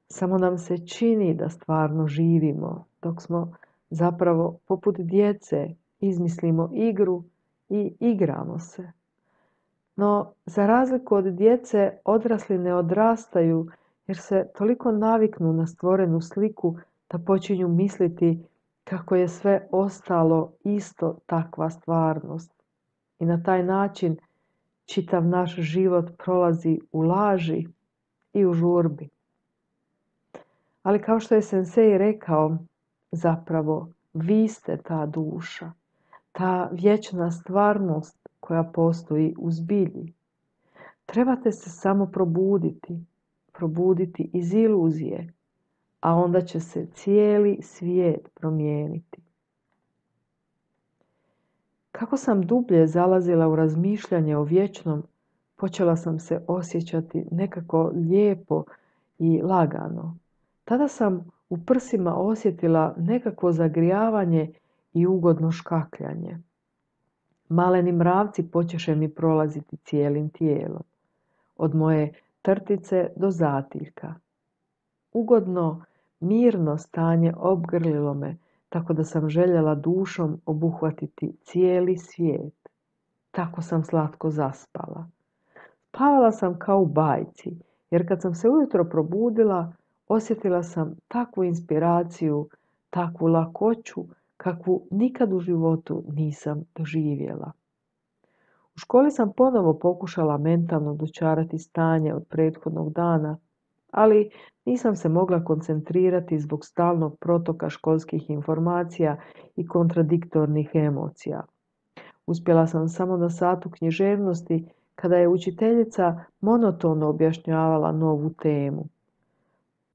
Samo nam se čini da stvarno živimo, dok smo zapravo poput djece izmislimo igru i igramo se. No, za razliku od djece, odrasli ne odrastaju jer se toliko naviknu na stvorenu sliku da počinju misliti kako je sve ostalo isto takva stvarnost. I na taj način čitav naš život prolazi u laži i u žurbi. Ali kao što je sensei rekao, zapravo vi ste ta duša, ta vječna stvarnost koja postoji u zbilji. Trebate se samo probuditi iz iluzije, a onda će se cijeli svijet promijeniti. Kako sam dublje zalazila u razmišljanje o vječnom, počela sam se osjećati nekako lijepo i lagano. Tada sam u prsima osjetila nekakvo zagrijavanje i ugodno škakljanje. Maleni mravci počeše mi prolaziti cijelim tijelom, od moje trtice do zatiljka. Ugodno, mirno stanje obgrlilo me, tako da sam željela dušom obuhvatiti cijeli svijet. Tako sam slatko zaspala. Spavala sam kao u bajci, jer kad sam se ujutro probudila, osjetila sam takvu inspiraciju, takvu lakoću, kakvu nikad u životu nisam doživjela. U školi sam ponovo pokušala mentalno dočarati stanje od prethodnog dana, ali nisam se mogla koncentrirati zbog stalnog protoka školskih informacija i kontradiktornih emocija. Uspjela sam samo na satu književnosti kada je učiteljica monotono objašnjavala novu temu.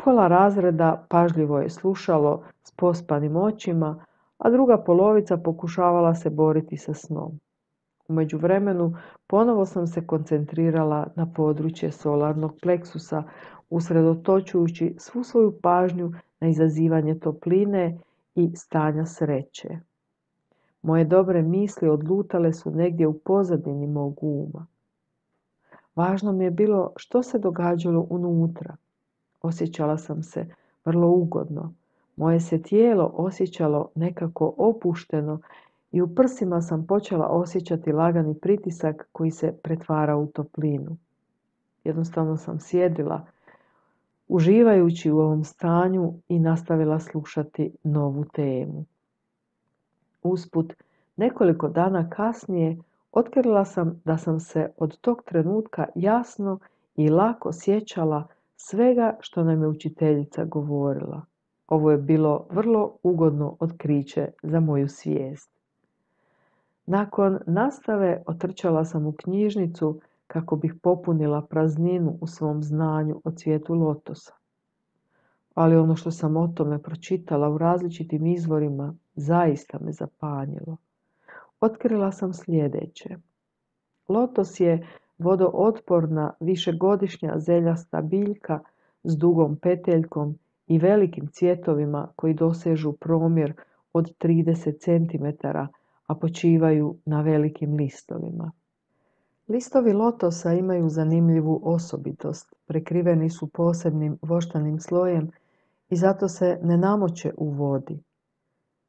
Pola razreda pažljivo je slušalo s pospanim očima, a druga polovica pokušavala se boriti sa snom. U međuvremenu ponovo sam se koncentrirala na područje solarnog pleksusa, usredotočujući svu svoju pažnju na izazivanje topline i stanja sreće. Moje dobre misli odlutale su negdje u pozadini mog uma. Važno mi je bilo što se događalo unutra. Osjećala sam se vrlo ugodno. Moje se tijelo osjećalo nekako opušteno i u prsima sam počela osjećati lagani pritisak koji se pretvara u toplinu. Jednostavno sam sjedila, uživajući u ovom stanju i nastavila slušati novu temu. Usput, nekoliko dana kasnije, otkrila sam da sam se od tog trenutka jasno i lako sjećala svega što nam je učiteljica govorila. Ovo je bilo vrlo ugodno otkriće za moju svijest. Nakon nastave otrčala sam u knjižnicu kako bih popunila prazninu u svom znanju o cvijetu lotosa. Ali ono što sam o tome pročitala u različitim izvorima zaista me zapanjilo. Otkrila sam sljedeće. Lotos je vodootporna višegodišnja zeljasta biljka s dugom peteljkom i velikim cvjetovima koji dosežu promjer od 30 cm, a počivaju na velikim listovima. Listovi lotosa imaju zanimljivu osobitost, prekriveni su posebnim voštanim slojem i zato se ne namoče u vodi.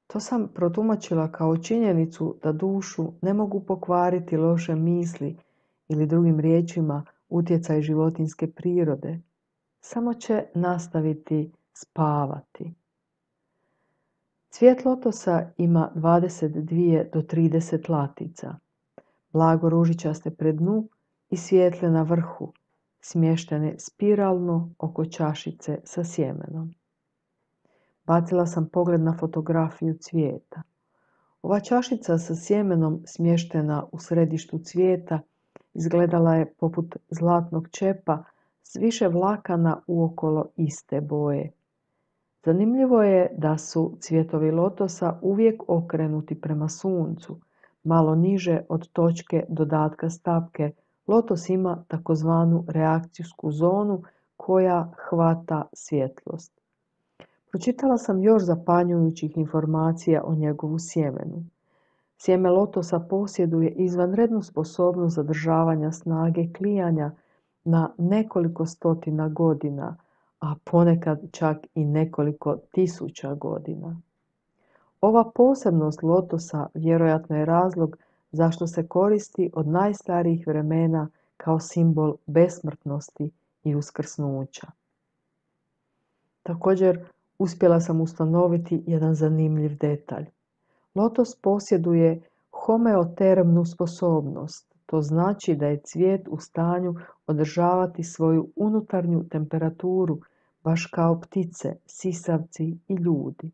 To sam protumačila kao činjenicu da dušu ne mogu pokvariti loše misli ili drugim riječima utjecaj životinjske prirode. Samo će nastaviti spavati. Cvijet lotosa ima 22 do 30 latica, blago ružičaste pred dnu i svijetle na vrhu, smještene spiralno oko čašice sa sjemenom. Bacila sam pogled na fotografiju cvijeta. Ova čašica sa sjemenom smještena u središtu cvijeta izgledala je poput zlatnog čepa s više vlakana uokolo iste boje. Zanimljivo je da su cvjetovi lotosa uvijek okrenuti prema suncu. Malo niže od točke dodatka stavke lotos ima takozvanu reakcijsku zonu koja hvata svjetlost. Pročitala sam još zapanjujućih informacija o njegovu sjemenu. Sjeme lotosa posjeduje izvanrednu sposobnost zadržavanja snage klijanja na nekoliko stotina godina, a ponekad čak i nekoliko tisuća godina. Ova posebnost lotosa vjerojatno je razlog zašto se koristi od najstarijih vremena kao simbol besmrtnosti i uskrsnuća. Također, uspjela sam ustanoviti jedan zanimljiv detalj. Lotos posjeduje homeotermnu sposobnost. To znači da je cvijet u stanju održavati svoju unutarnju temperaturu, baš kao ptice, sisavci i ljudi.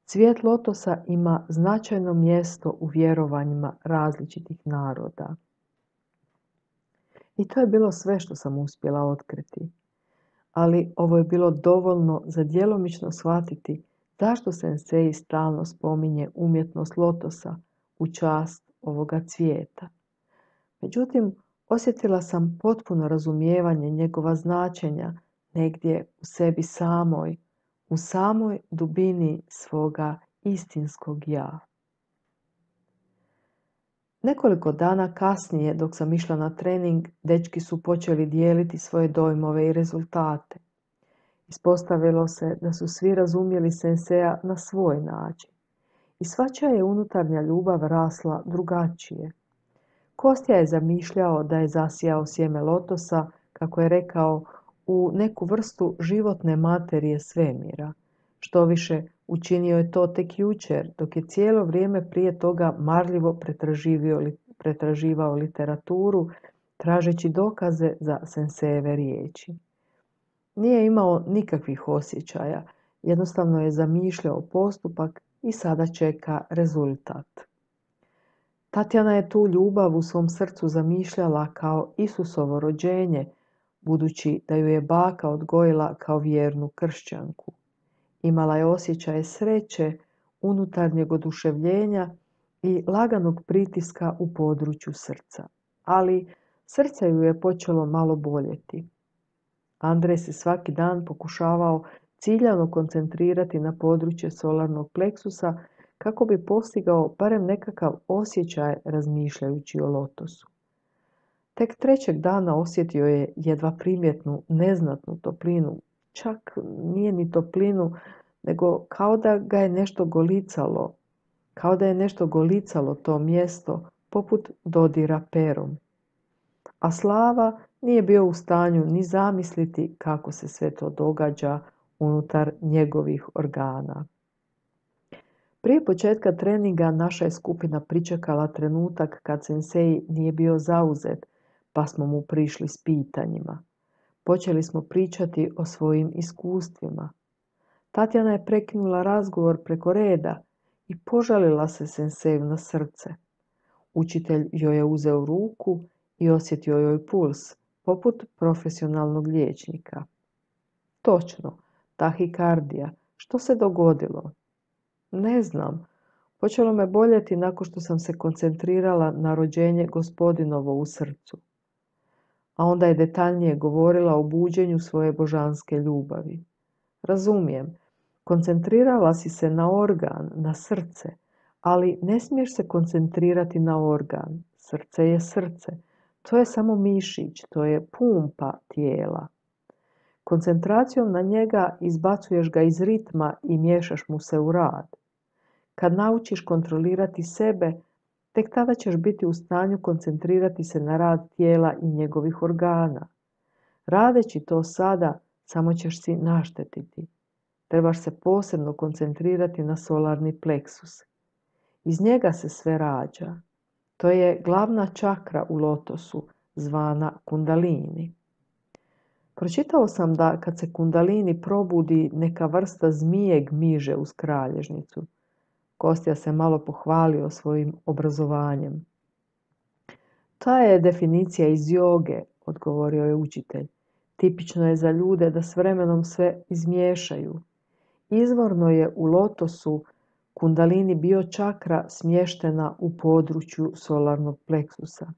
Cvijet lotosa ima značajno mjesto u vjerovanjima različitih naroda. I to je bilo sve što sam uspjela otkriti. Ali ovo je bilo dovoljno za djelomično shvatiti zašto sensei stalno spominje umjetnost lotosa u čast ovoga cvijeta. Međutim, osjetila sam potpuno razumijevanje njegova značenja negdje u sebi samoj, u samoj dubini svoga istinskog ja. Nekoliko dana kasnije, dok sam išla na trening, dečki su počeli dijeliti svoje dojmove i rezultate. Ispostavilo se da su svi razumjeli senseja na svoj način i svačija je unutarnja ljubav rasla drugačije. Kostja je zamišljao da je zasijao sjeme lotosa, kako je rekao, u neku vrstu životne materije svemira. Štoviše, učinio je to tek jučer, dok je cijelo vrijeme prije toga marljivo pretraživao literaturu, tražeći dokaze za sensejeve riječi. Nije imao nikakvih osjećaja, jednostavno je zamišljao postupak i sada čeka rezultat. Tatjana je tu ljubav u svom srcu zamišljala kao Isusovo rođenje, budući da ju je baka odgojila kao vjernu kršćanku. Imala je osjećaje sreće, unutarnjeg oduševljenja i laganog pritiska u području srca. Ali srce ju je počelo malo boljeti. Andrej se svaki dan pokušavao ciljano koncentrirati na područje solarnog pleksusa kako bi postigao barem nekakav osjećaj razmišljajući o lotosu. Tek trećeg dana osjetio je jedva primjetnu, neznatnu toplinu, čak nije ni toplinu, nego kao da ga je nešto golicalo, kao da je nešto golicalo to mjesto poput dodira perom. A Slava nije bio u stanju ni zamisliti kako se sve to događa unutar njegovih organa. Prije početka treninga naša je skupina pričekala trenutak kad sensei nije bio zauzet, pa smo mu prišli s pitanjima. Počeli smo pričati o svojim iskustvima. Tatjana je prekinula razgovor preko reda i požalila se senseju na srce. Učitelj joj je uzeo ruku i osjetio joj puls, poput profesionalnog liječnika. Točno, tahikardija. Što se dogodilo? Ne znam. Počelo me boljeti nakon što sam se koncentrirala na rođenje Gospodinovo u srcu. A onda je detaljnije govorila o buđenju svoje božanske ljubavi. Razumijem, koncentrirala si se na organ, na srce, ali ne smiješ se koncentrirati na organ. Srce je srce. To je samo mišić, to je pumpa tijela. Koncentracijom na njega izbacuješ ga iz ritma i miješaš mu se u rad. Kad naučiš kontrolirati sebe, tek tada ćeš biti u stanju koncentrirati se na rad tijela i njegovih organa. Radeći to sada, samo ćeš si naštetiti. Trebaš se posebno koncentrirati na solarni pleksus. Iz njega se sve rađa. To je glavna čakra u lotosu, zvana kundalini. Pročitao sam da kad se kundalini probudi, neka vrsta zmije gmiže uz kralježnicu. Kostja se malo pohvalio svojim obrazovanjem. Ta je definicija iz joge, odgovorio je učitelj. Tipično je za ljude da s vremenom sve izmiješaju. Izvorno je u lotosu kundalini bio čakra smještena u području solarnog pleksusa.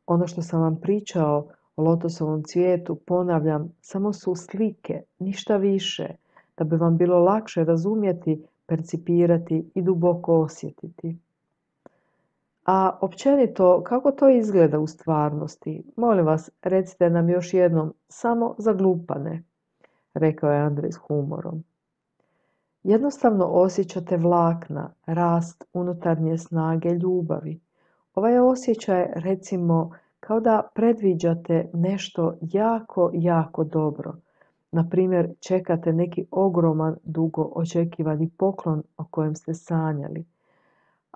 Ono što sam vam pričao o lotosovom cvijetu, ponavljam, samo su slike, ništa više. da bi vam bilo lakše razumjeti, percipirati i duboko osjetiti. A općenito, kako to izgleda u stvarnosti? Molim vas, recite nam još jednom, samo za glupane, rekao je Andrej s humorom. Jednostavno osjećate vlakna, rast unutarnje snage ljubavi. Ovaj osjećaj, recimo, kao da predviđate nešto jako, jako dobro. Na primjer, čekate neki ogroman, dugo očekivani poklon o kojem ste sanjali.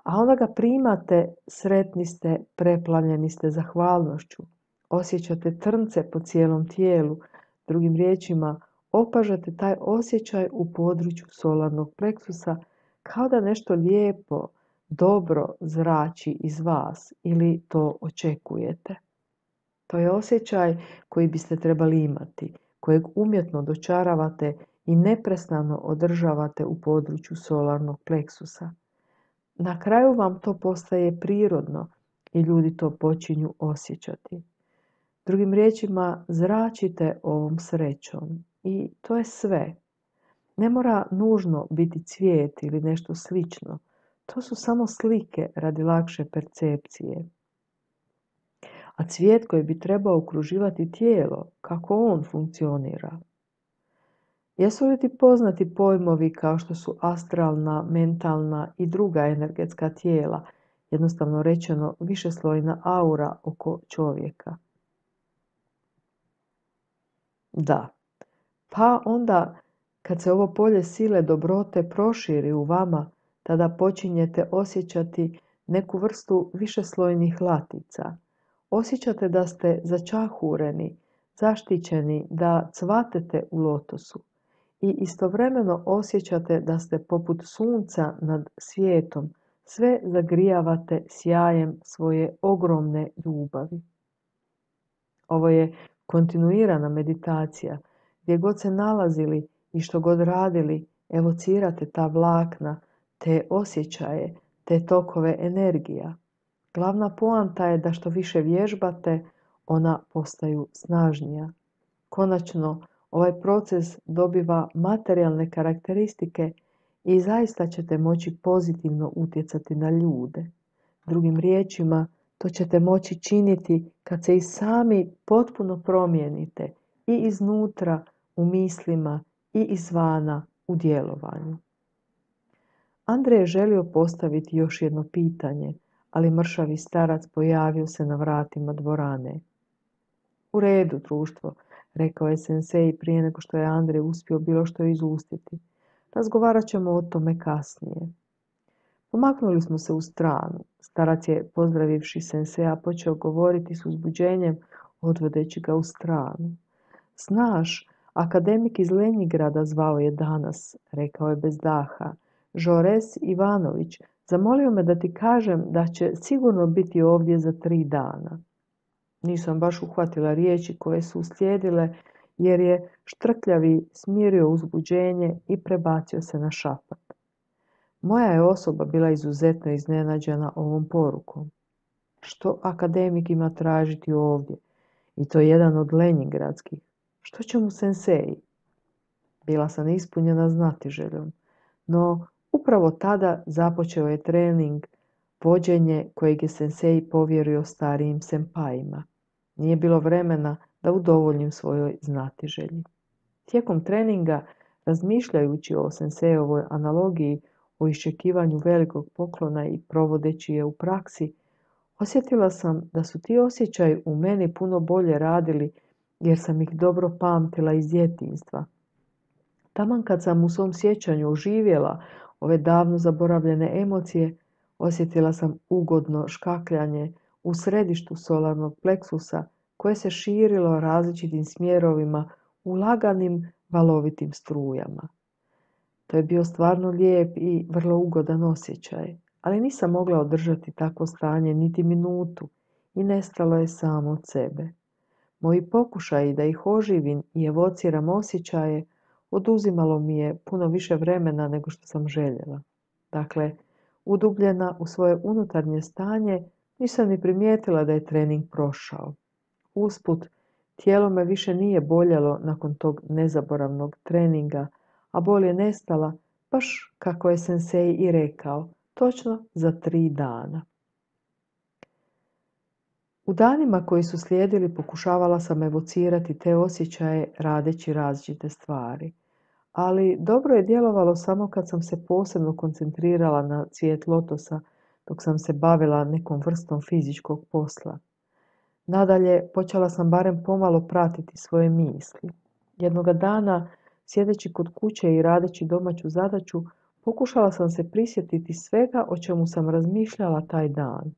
A onda ga primate, sretni ste, preplavljeni ste zahvalnošću. Osjećate trnce po cijelom tijelu. Drugim riječima, opažate taj osjećaj u području solarnog pleksusa kao da nešto lijepo, dobro zrači iz vas ili to očekujete. To je osjećaj koji biste trebali imati, kojeg umjetno dočaravate i neprestano održavate u području solarnog pleksusa. Na kraju vam to postaje prirodno i ljudi to počinju osjećati. Drugim riječima, zračite ovom srećom i to je sve. Ne mora nužno biti cvijet ili nešto slično. To su samo slike radi lakše percepcije. A cvijet koji bi trebao okruživati tijelo, kako on funkcionira? Jesu li ti poznati pojmovi kao što su astralna, mentalna i druga energetska tijela, jednostavno rečeno višeslojna aura oko čovjeka? Da. Pa onda, kad se ovo polje sile dobrote proširi u vama, tada počinjete osjećati neku vrstu višeslojnih latica. Osjećate da ste začahureni, zaštićeni, da cvatete u lotosu. I istovremeno osjećate da ste poput sunca nad svijetom, sve zagrijavate sjajem svoje ogromne ljubavi. Ovo je kontinuirana meditacija. Gdje god se nalazili i što god radili, evocirate ta vlakna, te osjećaje, te tokove energija. Glavna poanta je da što više vježbate, ona postaju snažnija. Konačno, ovaj proces dobiva materijalne karakteristike i zaista ćete moći pozitivno utjecati na ljude. Drugim riječima, to ćete moći činiti kad se i sami potpuno promijenite i iznutra u mislima i izvana u djelovanju. Andrej je želio postaviti još jedno pitanje, ali mršavi starac pojavio se na vratima dvorane. U redu, društvo, rekao je sensei prije nego što je Andrej uspio bilo što izustiti. Razgovarat ćemo o tome kasnije. Pomaknuli smo se u stranu. Starac je, pozdravivši senseja, počeo govoriti s uzbuđenjem, odvodeći ga u stranu. Znaš, akademik iz Lenjingrada zvao je danas, rekao je bez daha. Žores Ivanović zamolio me da ti kažem da će sigurno biti ovdje za 3 dana. Nisam baš uhvatila riječi koje su uslijedile, jer je štrkljavi smirio uzbuđenje i prebacio se na šapat. Moja je osoba bila izuzetno iznenađena ovom porukom. Što akademik ima tražiti ovdje? I to je jedan od lenjingradskih. Što će mu sensei? Bila sam ispunjena znatiželjom. No, upravo tada započeo je trening, vođenje kojeg je sensei povjerio starijim senpajima. Nije bilo vremena da udovoljim svojoj znatiželji. Tijekom treninga, razmišljajući o sensejovoj analogiji o iščekivanju velikog poklona i provodeći je u praksi, osjetila sam da su ti osjećaji u meni puno bolje radili jer sam ih dobro pamtila iz djetinjstva. Taman kad sam u svom sjećanju oživjela ove davno zaboravljene emocije, osjetila sam ugodno škakljanje u središtu solarnog pleksusa koje se širilo različitim smjerovima u laganim valovitim strujama. To je bio stvarno lijep i vrlo ugodan osjećaj, ali nisam mogla održati takvo stanje niti minutu i nestalo je samo od sebe. Moji pokušaji da ih oživim i evociram osjećaje oduzimalo mi je puno više vremena nego što sam željela. Dakle, udubljena u svoje unutarnje stanje, nisam ni primijetila da je trening prošao. Usput, tijelo me više nije boljelo nakon tog nezaboravnog treninga, a bol je nestala, baš kako je sensei i rekao, točno za 3 dana. U danima koji su slijedili pokušavala sam evocirati te osjećaje radeći različite stvari. Ali dobro je djelovalo samo kad sam se posebno koncentrirala na cvijet lotosa dok sam se bavila nekom vrstom fizičkog posla. Nadalje, počela sam barem pomalo pratiti svoje misli. Jednoga dana, sjedeći kod kuće i radeći domaću zadaću, pokušala sam se prisjetiti svega o čemu sam razmišljala taj dan.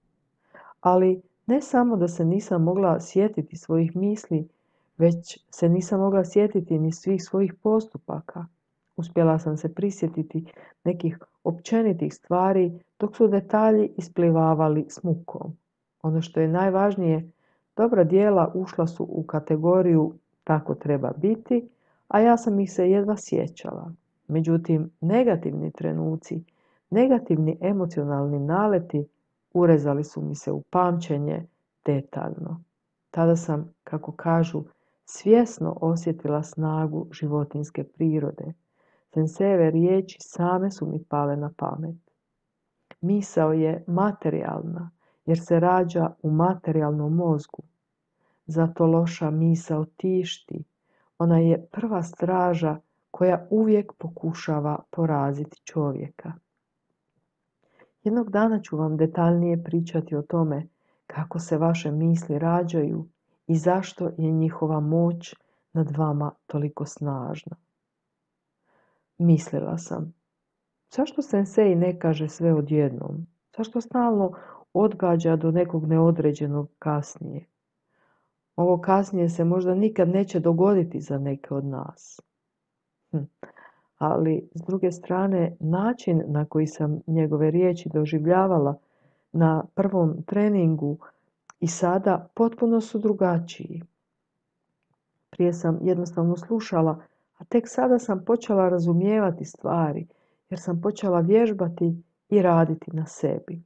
Ali ne samo da se nisam mogla sjetiti svojih misli, već se nisam mogla sjetiti ni svih svojih postupaka. Uspjela sam se prisjetiti nekih općenitih stvari, dok su detalji isplivavali s mukom. Ono što je najvažnije, dobra djela ušla su u kategoriju tako treba biti, a ja sam ih se jedva sjećala. Međutim, negativni trenuci, negativni emocionalni naleti urezali su mi se u pamćenje detaljno. Tada sam, kako kažu, svjesno osjetila snagu životinjske prirode. Sensejeve riječi same su mi pale na pamet. Misao je materijalna, jer se rađa u materijalnom mozgu. Zato loša misao tišti. Ona je prva straža koja uvijek pokušava poraziti čovjeka. Jednog dana ću vam detaljnije pričati o tome kako se vaše misli rađaju i zašto je njihova moć nad vama toliko snažna. Mislila sam, zašto sensei ne kaže sve odjednom? Zašto stalno odgađa do nekog neodređenog kasnije? Ovo kasnije se možda nikad neće dogoditi za neke od nas. Ali, s druge strane, način na koji sam njegove riječi doživljavala na prvom treningu i sada potpuno su drugačiji. Prije sam jednostavno slušala, a tek sada sam počela razumijevati stvari, jer sam počela vježbati i raditi na sebi.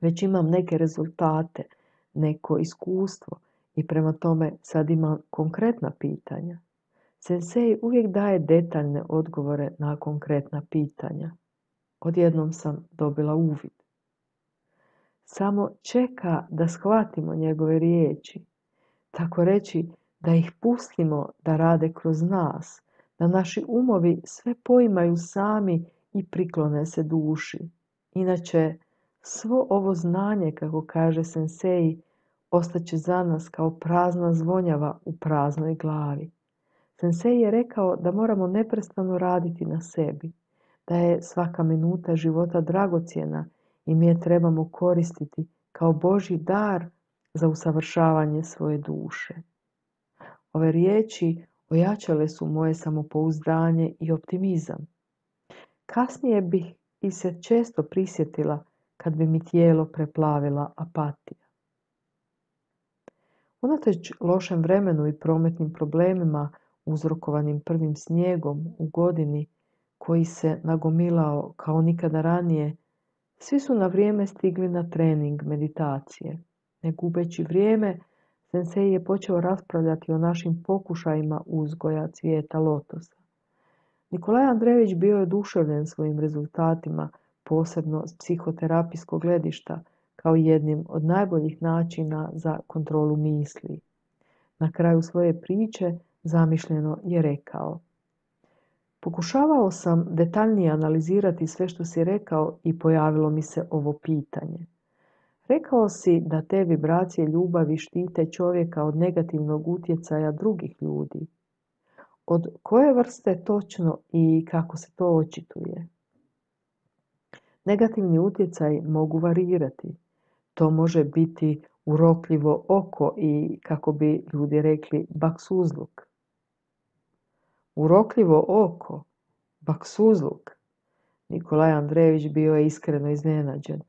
Već imam neke rezultate, neko iskustvo i prema tome sad imam konkretna pitanja. Sensei uvijek daje detaljne odgovore na konkretna pitanja. Odjednom sam dobila uvid. Samo čeka da shvatimo njegove riječi, tako reći da ih pustimo da rade kroz nas, da naši umovi sve poimaju sami i priklone se duši. Inače, svo ovo znanje, kako kaže sensei, ostaće za nas kao prazna zvonjava u praznoj glavi. Sensei je rekao da moramo neprestano raditi na sebi, da je svaka minuta života dragocjena i mi je trebamo koristiti kao Božji dar za usavršavanje svoje duše. Ove riječi ojačale su moje samopouzdanje i optimizam. Kasnije bih ih se često prisjetila kad bi mi tijelo preplavila apatija. Unatoč lošem vremenu i prometnim problemima uzrokovanim prvim snijegom u godini koji se nagomilao kao nikada ranije, svi su na vrijeme stigli na trening meditacije. Ne gubeći vrijeme, sensei je počeo raspravljati o našim pokušajima uzgoja cvijeta lotosa. Nikolaj Andrejević bio je oduševljen svojim rezultatima, posebno s psihoterapijskog gledišta, kao jednim od najboljih načina za kontrolu misli. Na kraju svoje priče zamišljeno je rekao: pokušavao sam detaljnije analizirati sve što si rekao i pojavilo mi se ovo pitanje. Rekao si da te vibracije ljubavi štite čovjeka od negativnog utjecaja drugih ljudi. Od koje vrste točno i kako se to očituje? Negativni utjecaji mogu varirati. To može biti urokljivo oko i, kako bi ljudi rekli, baksuzluk. Urokljivo oko, baksuzluk. Nikolaj Andrejević bio je iskreno iznenađen.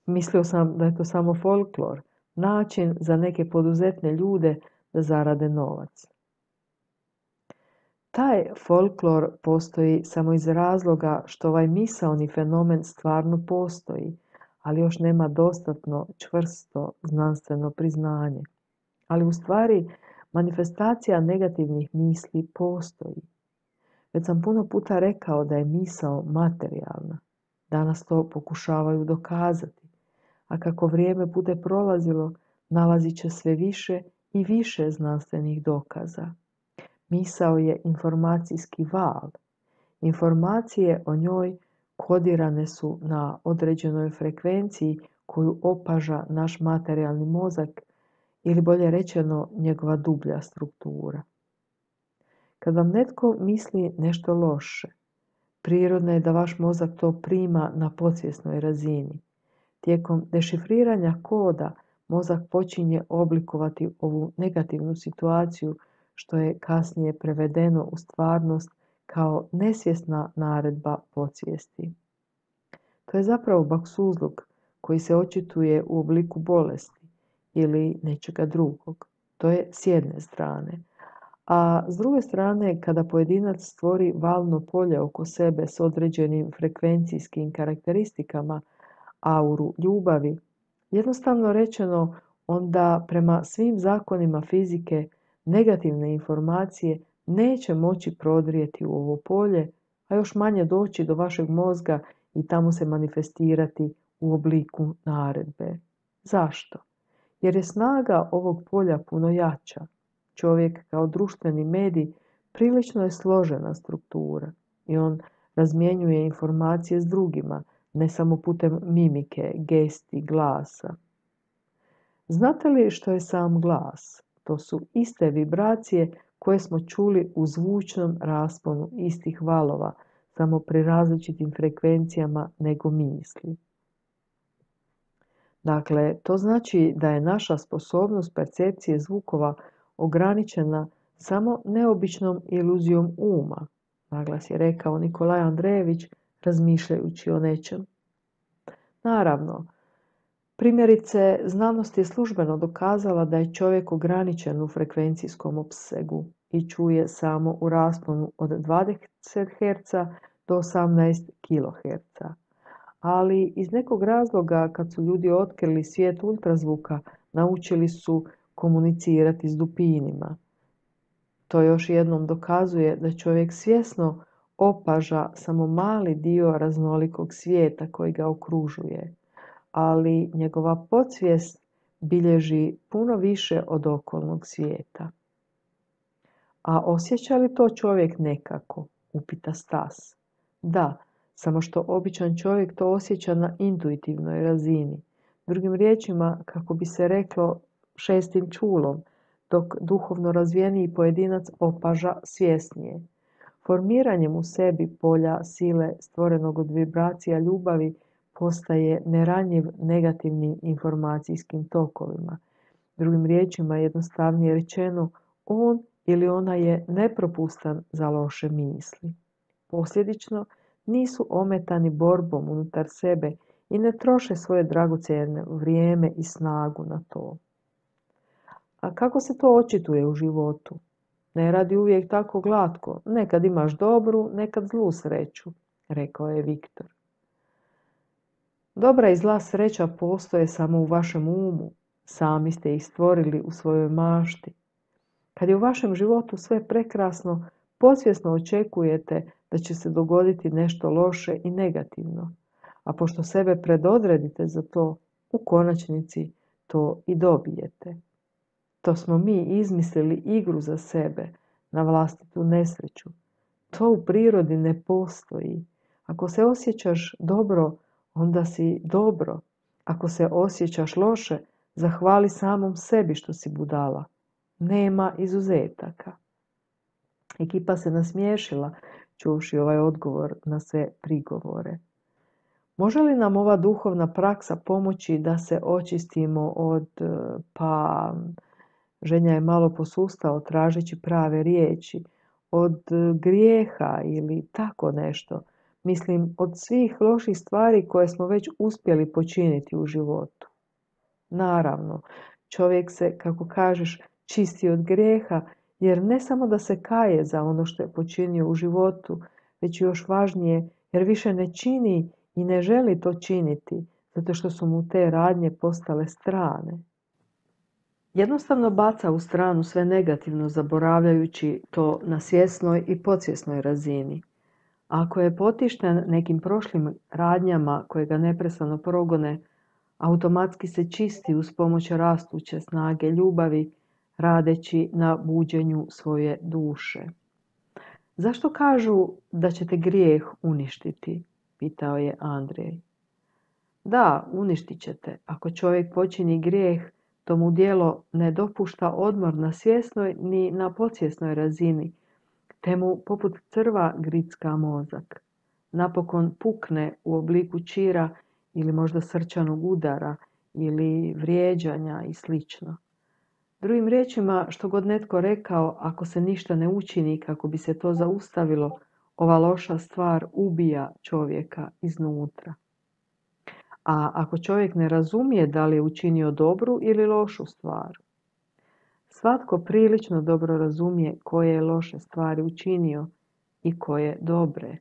Mislio sam da je to samo folklor, način za neke poduzetne ljude da zarade novac. Taj folklor postoji samo iz razloga što ovaj misaoni fenomen stvarno postoji, ali još nema dostatno čvrsto znanstveno priznanje. Ali u stvari manifestacija negativnih misli postoji. Već sam puno puta rekao da je misao materijalna. Danas to pokušavaju dokazati. A kako vrijeme bude prolazilo, nalazit će sve više i više znanstvenih dokaza. Misao je informacijski val. Informacije o njoj kodirane su na određenoj frekvenciji koju opaža naš materijalni mozak ili bolje rečeno njegova dublja struktura. Kad vam netko misli nešto loše, prirodno je da vaš mozak to prima na podsvjesnoj razini. Tijekom dešifriranja koda mozak počinje oblikovati ovu negativnu situaciju što je kasnije prevedeno u stvarnost kao nesvjesna naredba podsvijesti. To je zapravo baksuzluk koji se očituje u obliku bolesti ili nečega drugog. To je s jedne strane. A s druge strane, kada pojedinac stvori valno polje oko sebe s određenim frekvencijskim karakteristikama, auru ljubavi, jednostavno rečeno, onda prema svim zakonima fizike negativne informacije neće moći prodrijeti u ovo polje, a još manje doći do vašeg mozga i tamo se manifestirati u obliku naredbe. Zašto? Jer je snaga ovog polja puno jača. Čovjek kao društveni medij prilično je složena struktura i on razmjenjuje informacije s drugima, ne samo putem mimike, gesti, glasa. Znate li što je sam glas? To su iste vibracije koje smo čuli u zvučnom rasponu istih valova, samo pri različitim frekvencijama nego misli. Dakle, to znači da je naša sposobnost percepcije zvukova ograničena samo neobičnom iluzijom uma, naglas je rekao Nikolaj Andrejević razmišljajući o nečem. Naravno, primjerice, znanost je službeno dokazala da je čovjek ograničen u frekvencijskom opsegu i čuje samo u rasponu od 20 Hz do 18 kHz. Ali iz nekog razloga, kad su ljudi otkrili svijet ultrazvuka, naučili su komunicirati s dupinima. To još jednom dokazuje da čovjek svjesno opaža samo mali dio raznolikog svijeta koji ga okružuje, ali njegova podsvijest bilježi puno više od okolnog svijeta. A osjeća li to čovjek nekako? Upita Stas. Da, samo što običan čovjek to osjeća na intuitivnoj razini. Drugim riječima, kako bi se reklo, šestim čulom, dok duhovno razvijeniji pojedinac opaža svjesnije. Formiranjem u sebi polja sile stvorenog od vibracija ljubavi postaje neranjiv negativnim informacijskim tokovima. Drugim riječima, jednostavnije rečeno, on ili ona je nepropustan za loše misli. Posljedično, nisu ometani borbom unutar sebe i ne troše svoje dragocjene vrijeme i snagu na to. A kako se to očituje u životu? Ne radi uvijek tako glatko. Nekad imaš dobru, nekad zlu sreću, rekao je Viktor. Dobra i zla sreća postoje samo u vašem umu. Sami ste ih stvorili u svojoj mašti. Kad je u vašem životu sve prekrasno, podsvjesno očekujete da će se dogoditi nešto loše i negativno. A pošto sebe predodredite za to, u konačnici to i dobijete. To smo mi izmislili igru za sebe, na vlastitu nesreću. To u prirodi ne postoji. Ako se osjećaš dobro, onda si dobro. Ako se osjećaš loše, zahvali samom sebi što si budala. Nema izuzetaka. Ekipa se nasmiješila, čuvši ovaj odgovor na sve prigovore. Može li nam ova duhovna praksa pomoći da se očistimo od, Ženja je malo posustao tražeći prave riječi, od grijeha ili tako nešto. Mislim, od svih loših stvari koje smo već uspjeli počiniti u životu. Naravno, čovjek se, kako kažeš, čisti od grijeha, jer ne samo da se kaje za ono što je počinio u životu, već još važnije, jer više ne čini i ne želi to činiti, zato što su mu te radnje postale strane. Jednostavno baca u stranu sve negativno, zaboravljajući to na svjesnoj i podsvjesnoj razini. Ako je potišten nekim prošlim radnjama koje ga neprestano progone, automatski se čisti uz pomoć rastuće snage ljubavi, radeći na buđenju svoje duše. Zašto kažu da ćete grijeh uništiti? Pitao je Andrej. Da, uništit ćete. Ako čovjek počini grijeh, to mu djelo ne dopušta odmor na svjesnoj ni na podsvjesnoj razini, te mu poput crva gricka mozak. Napokon pukne u obliku čira ili možda srčanog udara ili vrijeđanja i sl. Drugim riječima, što god netko rekao, ako se ništa ne učini kako bi se to zaustavilo, ova loša stvar ubija čovjeka iznutra. A ako čovjek ne razumije da li je učinio dobru ili lošu stvar, svatko prilično dobro razumije koje je loše stvari učinio i koje dobre.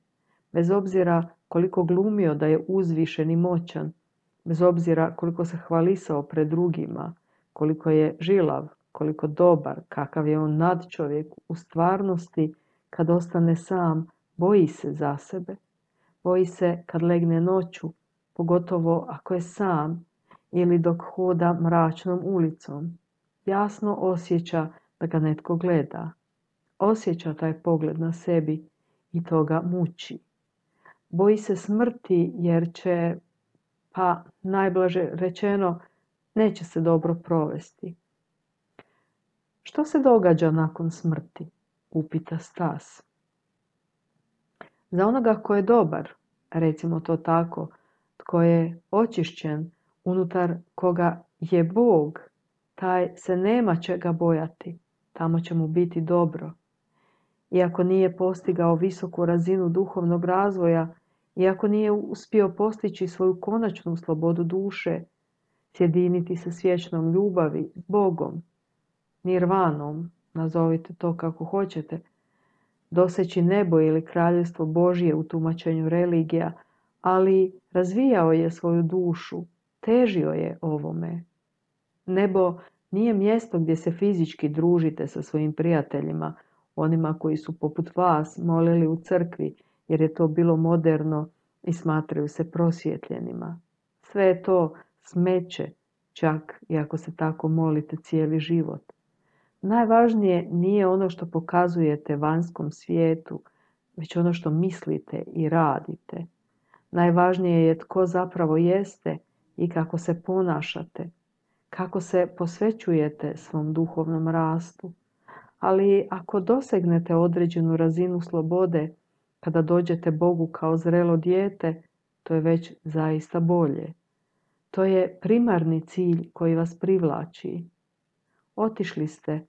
Bez obzira koliko glumio da je uzvišen i moćan, bez obzira koliko se hvalisao pred drugima, koliko je žilav, koliko dobar, kakav je on nadčovjek, u stvarnosti kad ostane sam, boji se za sebe. Boji se kad legne noću, pogotovo ako je sam ili dok hoda mračnom ulicom. Jasno osjeća da ga netko gleda. Osjeća taj pogled na sebi i to ga muči. Boji se smrti jer će, pa najblaže rečeno, neće se dobro provesti. Što se događa nakon smrti? Upita Stas. Za onoga ko je dobar, recimo to tako, tko je očišćen, unutar koga je Bog, taj se nema čega bojati, tamo će mu biti dobro. Iako nije postigao visoku razinu duhovnog razvoja, iako nije uspio postići svoju konačnu slobodu duše, sjediniti se s vječnom ljubavi, s Bogom, nirvanom, nazovite to kako hoćete, doseći nebo ili kraljevstvo Božje u tumačenju religija, ali razvijao je svoju dušu, težio je ovome. Nebo nije mjesto gdje se fizički družite sa svojim prijateljima, onima koji su poput vas molili u crkvi, jer je to bilo moderno i smatraju se prosvjetljenima. Sve je to smeće, čak i ako se tako molite cijeli život. Najvažnije nije ono što pokazujete vanjskom svijetu, već ono što mislite i radite. Najvažnije je tko zapravo jeste i kako se ponašate, kako se posvećujete svom duhovnom rastu. Ali ako dosegnete određenu razinu slobode, kada dođete Bogu kao zrelo dijete, to je već zaista bolje. To je primarni cilj koji vas privlači. Otišli ste,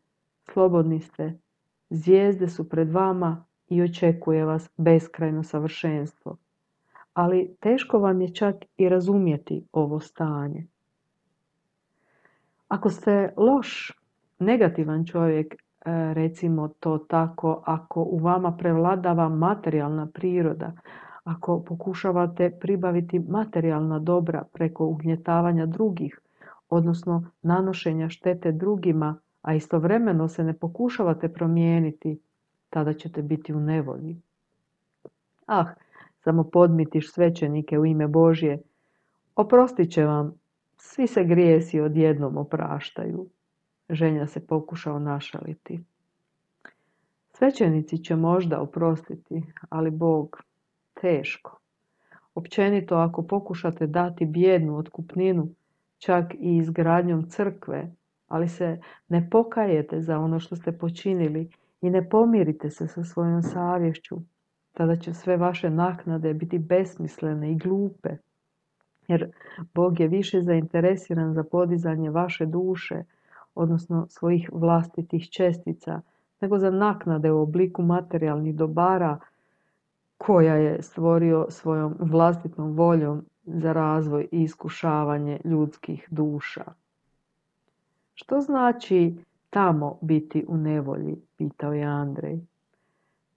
slobodni ste, zvijezde su pred vama i očekuje vas beskrajno savršenstvo. Ali teško vam je čak i razumjeti ovo stanje. Ako ste loš, negativan čovjek, recimo to tako, ako u vama prevladava materijalna priroda, ako pokušavate pribaviti materijalna dobra preko ugnjetavanja drugih, odnosno nanošenja štete drugima, a istovremeno se ne pokušavate promijeniti, tada ćete biti u nevolji. Samo podmitiš svećenike u ime Božje, oprostit će vam, svi se grijesi odjednom opraštaju. Ženja se pokušao našaliti. Svećenici će možda oprostiti, ali Bog teško. Općenito, ako pokušate dati bijednu otkupninu, čak i izgradnjom crkve, ali se ne pokajete za ono što ste počinili i ne pomirite se sa svojom savješću, tada će sve vaše naknade biti besmislene i glupe, jer Bog je više zainteresiran za podizanje vaše duše, odnosno svojih vlastitih čestica, nego za naknade u obliku materijalnih dobara koja je stvorio svojom vlastitom voljom za razvoj i iskušavanje ljudskih duša. Što znači tamo biti u nevolji? Pitao je Andrej.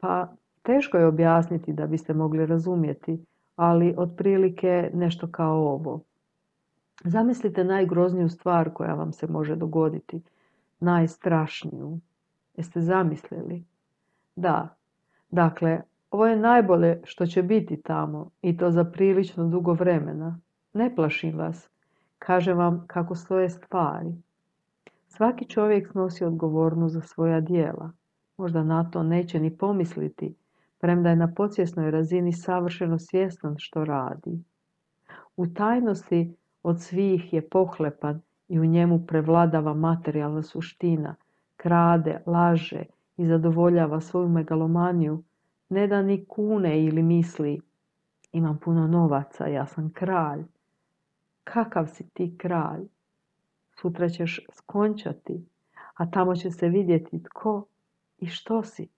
Pa teško je objasniti da biste mogli razumjeti, ali otprilike nešto kao ovo. Zamislite najgrozniju stvar koja vam se može dogoditi. najstrašniju. Jeste zamislili? Da, dakle, ovo je najbolje što će biti tamo i to za prilično dugo vremena. Ne plašim vas, kažem vam kako stoje stvari. Svaki čovjek snosi odgovornost za svoja djela. Možda na to neće ni pomisliti, premda je na podsvjesnoj razini savršeno svjestan što radi. U tajnosti od svih je pohlepan i u njemu prevladava materijalna suština, krade, laže i zadovoljava svoju megalomaniju, ne da ni kune ili misli imam puno novaca, ja sam kralj. Kakav si ti kralj? Sutra ćeš skončati, a tamo će se vidjeti tko i što si.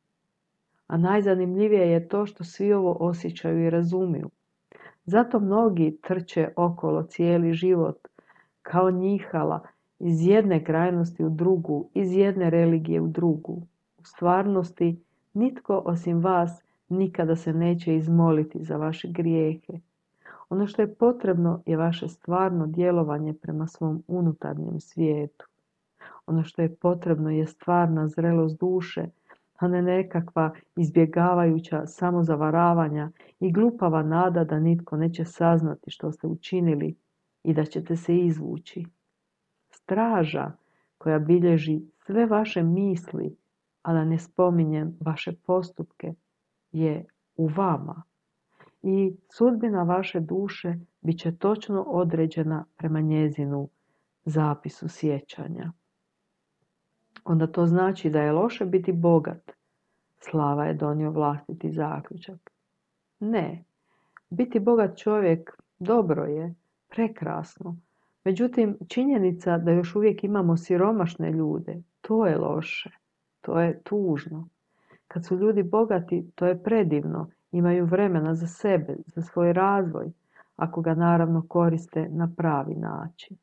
A najzanimljivije je to što svi ovo osjećaju i razumiju. Zato mnogi trče okolo cijeli život kao njihala iz jedne krajnosti u drugu, iz jedne religije u drugu. U stvarnosti nitko osim vas nikada se neće izmoliti za vaše grijehe. Ono što je potrebno je vaše stvarno djelovanje prema svom unutarnjem svijetu. Ono što je potrebno je stvarna zrelost duše, a ne nekakva izbjegavajuća samozavaravanja i glupava nada da nitko neće saznati što ste učinili i da ćete se izvući. Straža koja bilježi sve vaše misli, a da ne spominjem vaše postupke, je u vama. I sudbina vaše duše bit će točno određena prema njezinu zapisu sjećanja. Onda to znači da je loše biti bogat. Slava je donio vlastiti zaključak. Ne, biti bogat čovjek dobro je, prekrasno. Međutim, činjenica da još uvijek imamo siromašne ljude, to je loše, to je tužno. Kad su ljudi bogati, to je predivno, imaju vremena za sebe, za svoj razvoj, ako ga naravno koriste na pravi način.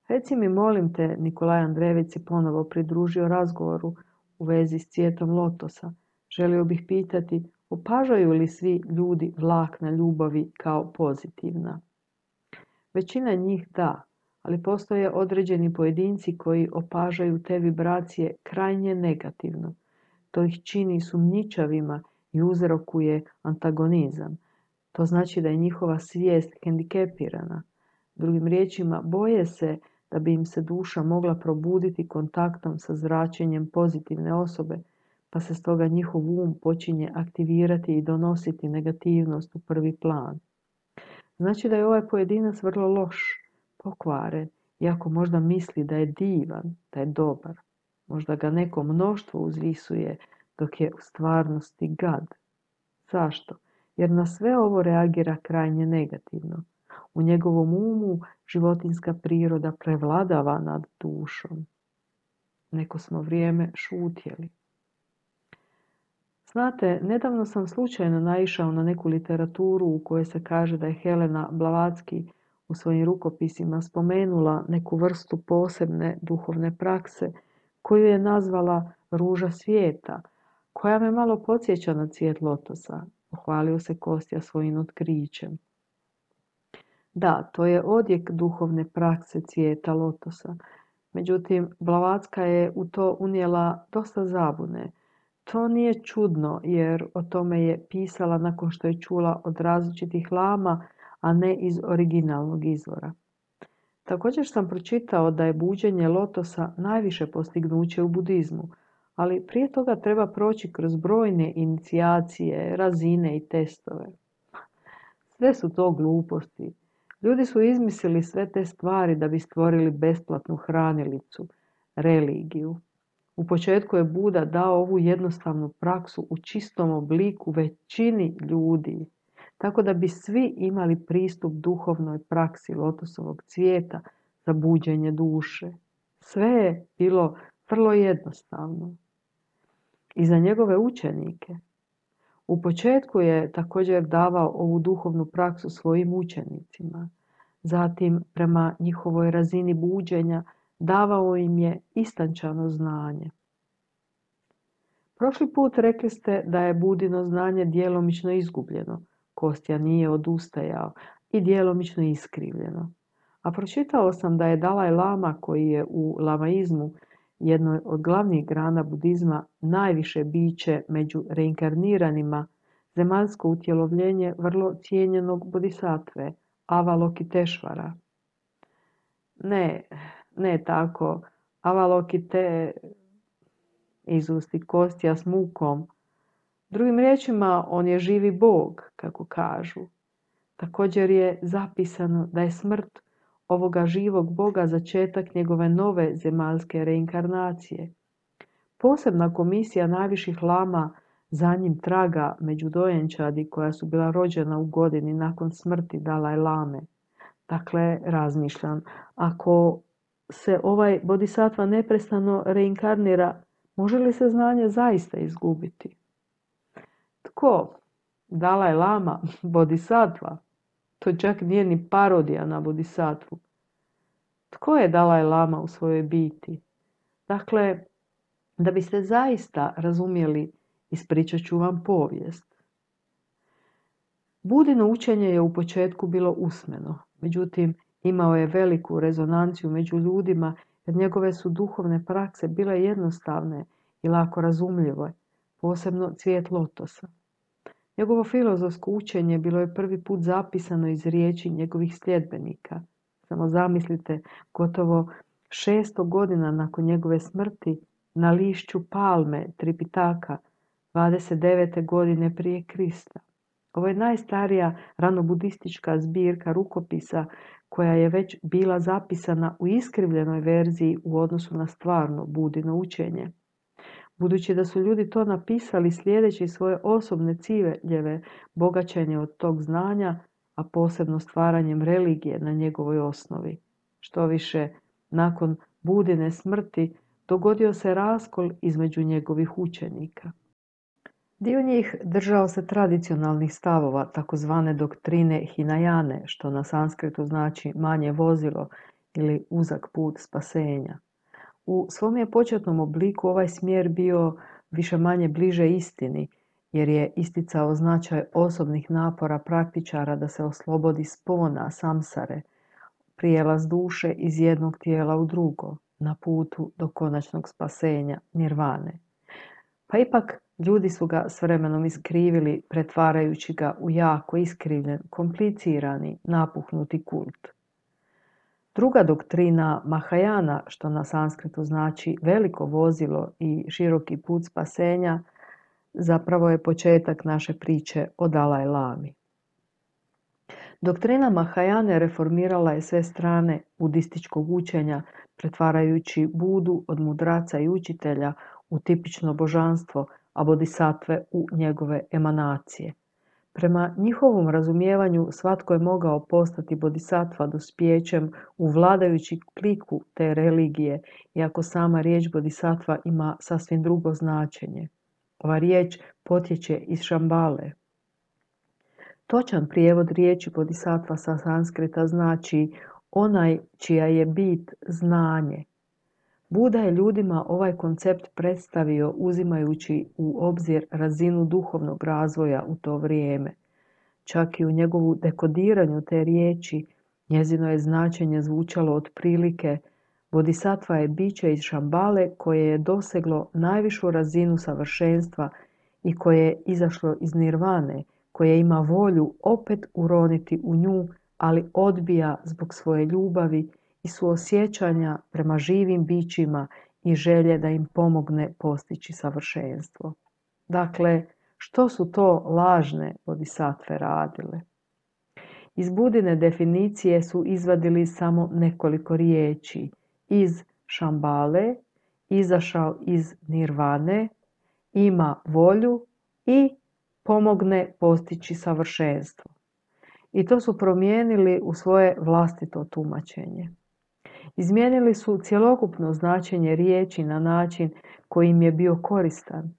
Reci mi, molim te, Nikolaj Andrejević se ponovo pridružio razgovoru u vezi s cvijetom lotosa. Želio bih pitati, opažaju li svi ljudi vlakna ljubavi kao pozitivna? Većina njih da, ali postoje određeni pojedinci koji opažaju te vibracije krajnje negativno. To ih čini sumnjičavima i uzrokuje antagonizam. To znači da je njihova svijest hendikepirana. Drugim riječima, boje se da bi im se duša mogla probuditi kontaktom sa zračenjem pozitivne osobe, pa se stoga njihov um počinje aktivirati i donositi negativnost u prvi plan. Znači da je ovaj pojedinac vrlo loš, pokvaren, iako možda misli da je divan, da je dobar. Možda ga neko mnoštvo uzvisuje, dok je u stvarnosti gad. Zašto? Jer na sve ovo reagira krajnje negativno. U njegovom umu životinjska priroda prevladava nad dušom. Neko smo vrijeme šutjeli. Znate, nedavno sam slučajno naišao na neku literaturu u kojoj se kaže da je Helena Blavatsky u svojim rukopisima spomenula neku vrstu posebne duhovne prakse koju je nazvala ruža svijeta, koja me malo podsjeća na cvijet lotosa. Pohvalio se Kostja svojim otkrićem. Da, to je odjek duhovne prakse cvijeta lotosa. Međutim, Blavatska je u to unijela dosta zabune. To nije čudno jer o tome je pisala nakon što je čula od različitih lama, a ne iz originalnog izvora. Također sam pročitao da je buđenje lotosa najviše postignuće u budizmu, ali prije toga treba proći kroz brojne inicijacije, razine i testove. Sve su to gluposti. Ljudi su izmislili sve te stvari da bi stvorili besplatnu hranilicu, religiju. U početku je Buda dao ovu jednostavnu praksu u čistom obliku većini ljudi, tako da bi svi imali pristup duhovnoj praksi lotosovog cvijeta za buđenje duše. Sve je bilo vrlo jednostavno. I za njegove učenike. U početku je također davao ovu duhovnu praksu svojim učenicima. Zatim, prema njihovoj razini buđenja, davao im je istančano znanje. Prošli put rekli ste da je Budino znanje djelomično izgubljeno. Kostja nije odustajao i djelomično iskrivljeno. A pročitao sam da je Dalaj Lama, koji je u lamaizmu jednoj od glavnih grana budizma, najviše biće među reinkarniranima, zemaljsko utjelovljenje vrlo cijenjenog bodhisatve, Avalokiteshvara. Ne tako. Avalokite izusti kostja s mukom. Drugim riječima, on je živi Bog, kako kažu. Također je zapisano da je smrt ovoga živog Boga začetak njegove nove zemaljske reinkarnacije. Posebna komisija najviših lama za njim traga među dojenčadi koja su bila rođena u godini nakon smrti Dalaj Lame. Dakle, razmišljam, ako se ovaj bodhisattva neprestano reinkarnira, može li se znanje zaista izgubiti? Tko? Dalaj Lama, bodhisattva? To čak nije ni parodija na bodhisattvu. Tko je Dalaj Lama u svojoj biti? Dakle, da biste zaista razumjeli, ispričat ću vam povijest. Budino učenje je u početku bilo usmeno, međutim imao je veliku rezonanciju među ljudima jer njegove su duhovne prakse bile jednostavne i lako razumljive, posebno cvijet lotosa. Njegovo filozofsko učenje bilo je prvi put zapisano iz riječi njegovih sljedbenika. Samo zamislite, gotovo 600 godina nakon njegove smrti na lišću palme Tripitaka, 29. godine prije Krista. Ovo je najstarija ranobudistička zbirka rukopisa koja je već bila zapisana u iskrivljenoj verziji u odnosu na stvarno budino učenje. Budući da su ljudi to napisali slijedeći svoje osobne ciljeve, bogaćenje od tog znanja, a posebno stvaranjem religije na njegovoj osnovi. Što više, nakon Budine smrti dogodio se raskol između njegovih učenika. Dio njih držao se tradicionalnih stavova, takozvane doktrine Hinayane, što na sanskritu znači manje vozilo ili uzak put spasenja. U svom je početnom obliku ovaj smjer bio više-manje bliže istini, jer je isticao značaj osobnih napora praktičara da se oslobodi spona, samsare, prijelaz duše iz jednog tijela u drugo, na putu do konačnog spasenja, nirvane. Pa ipak ljudi su ga s vremenom iskrivili, pretvarajući ga u jako iskrivljen, komplicirani, napuhnuti kult. Druga doktrina Mahajana, što na sanskritu znači veliko vozilo i široki put spasenja, zapravo je početak naše priče o Dalaj Lami. Doktrina Mahajane reformirala je sve strane budističkog učenja, pretvarajući Budu od mudraca i učitelja u tipično božanstvo, a bodhisatve u njegove emanacije. Prema njihovom razumijevanju svatko je mogao postati bodhisattva dospijećem u vladajući kliku te religije, iako sama riječ bodhisattva ima sasvim drugo značenje. Ova riječ potječe iz Šambale. Točan prijevod riječi bodhisattva sa sanskrita znači onaj čija je bit znanje. Buda je ljudima ovaj koncept predstavio uzimajući u obzir razinu duhovnog razvoja u to vrijeme. Čak i u njegovu dekodiranju te riječi njezino je značenje zvučalo otprilike: bodhisattva je biće iz Šambale koje je doseglo najvišu razinu savršenstva i koje je izašlo iz nirvane, koje ima volju opet uroniti u nju, ali odbija zbog svoje ljubavi i suosjećanja prema živim bićima i želje da im pomogne postići savršenstvo. Dakle, što su to lažne bodhisattve radile? Iz Budine definicije su izvadili samo nekoliko riječi: iz Šambale, izašao iz nirvane, ima volju i pomogne postići savršenstvo. I to su promijenili u svoje vlastito tumačenje. Izmijenili su cjelokupno značenje riječi na način koji im je bio koristan.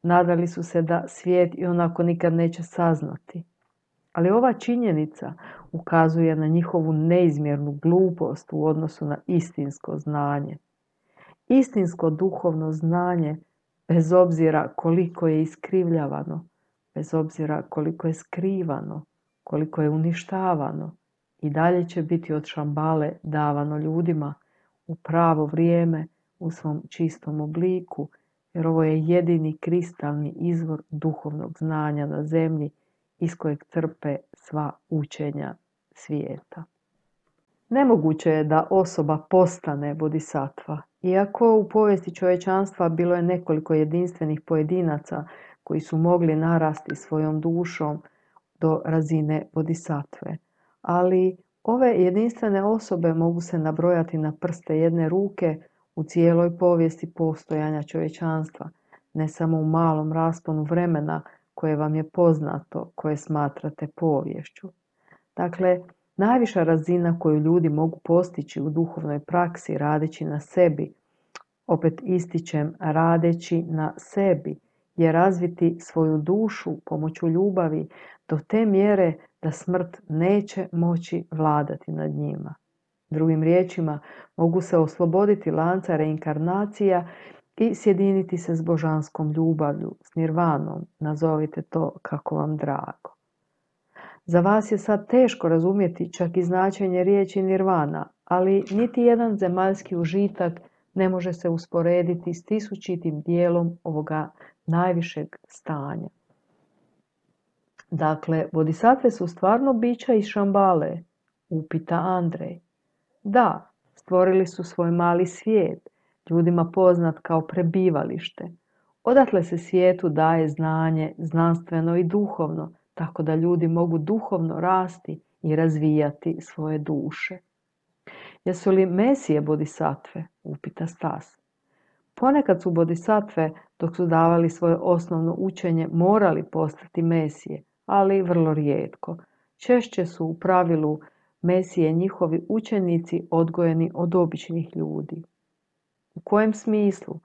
Nadali su se da svijet ionako nikad neće saznati. Ali ova činjenica ukazuje na njihovu neizmjernu glupost u odnosu na istinsko znanje. Istinsko duhovno znanje, bez obzira koliko je iskrivljavano, bez obzira koliko je skrivano, koliko je uništavano, i dalje će biti od Šambale davano ljudima u pravo vrijeme, u svom čistom obliku, jer ovo je jedini kristalni izvor duhovnog znanja na zemlji iz kojeg crpe sva učenja svijeta. Nemoguće je da osoba postane bodhisattva, iako u povijesti čovječanstva bilo je nekoliko jedinstvenih pojedinaca koji su mogli narasti svojom dušom do razine bodhisattve. Ali ove jedinstvene osobe mogu se nabrojati na prste jedne ruke u cijeloj povijesti postojanja čovječanstva, ne samo u malom rasponu vremena koje vam je poznato, koje smatrate poviješću. Dakle, najviša razina koju ljudi mogu postići u duhovnoj praksi radeći na sebi, opet ističem radeći na sebi, je razviti svoju dušu pomoću ljubavi do te mjere da smrt neće moći vladati nad njima. Drugim riječima, mogu se osloboditi lanca reinkarnacija i sjediniti se s božanskom ljubavlju, s nirvanom, nazovite to kako vam drago. Za vas je sad teško razumjeti čak i značenje riječi nirvana, ali niti jedan zemaljski užitak ne može se usporediti s tisućitim dijelom ovoga najvišeg stanja. Dakle, bodhisattve su stvarno bića iz Šambale, upita Andrej. Da, stvorili su svoj mali svijet, ljudima poznat kao prebivalište. Odatle se svijetu daje znanje, znanstveno i duhovno, tako da ljudi mogu duhovno rasti i razvijati svoje duše. Jesu li mesije bodhisattve? Upita Stas. Ponekad su bodhisattve, dok su davali svoje osnovno učenje, morali postati mesije, ali vrlo rijetko. Češće su u pravilu mesije njihovi učenici odgojeni od običnih ljudi. U kojem smislu?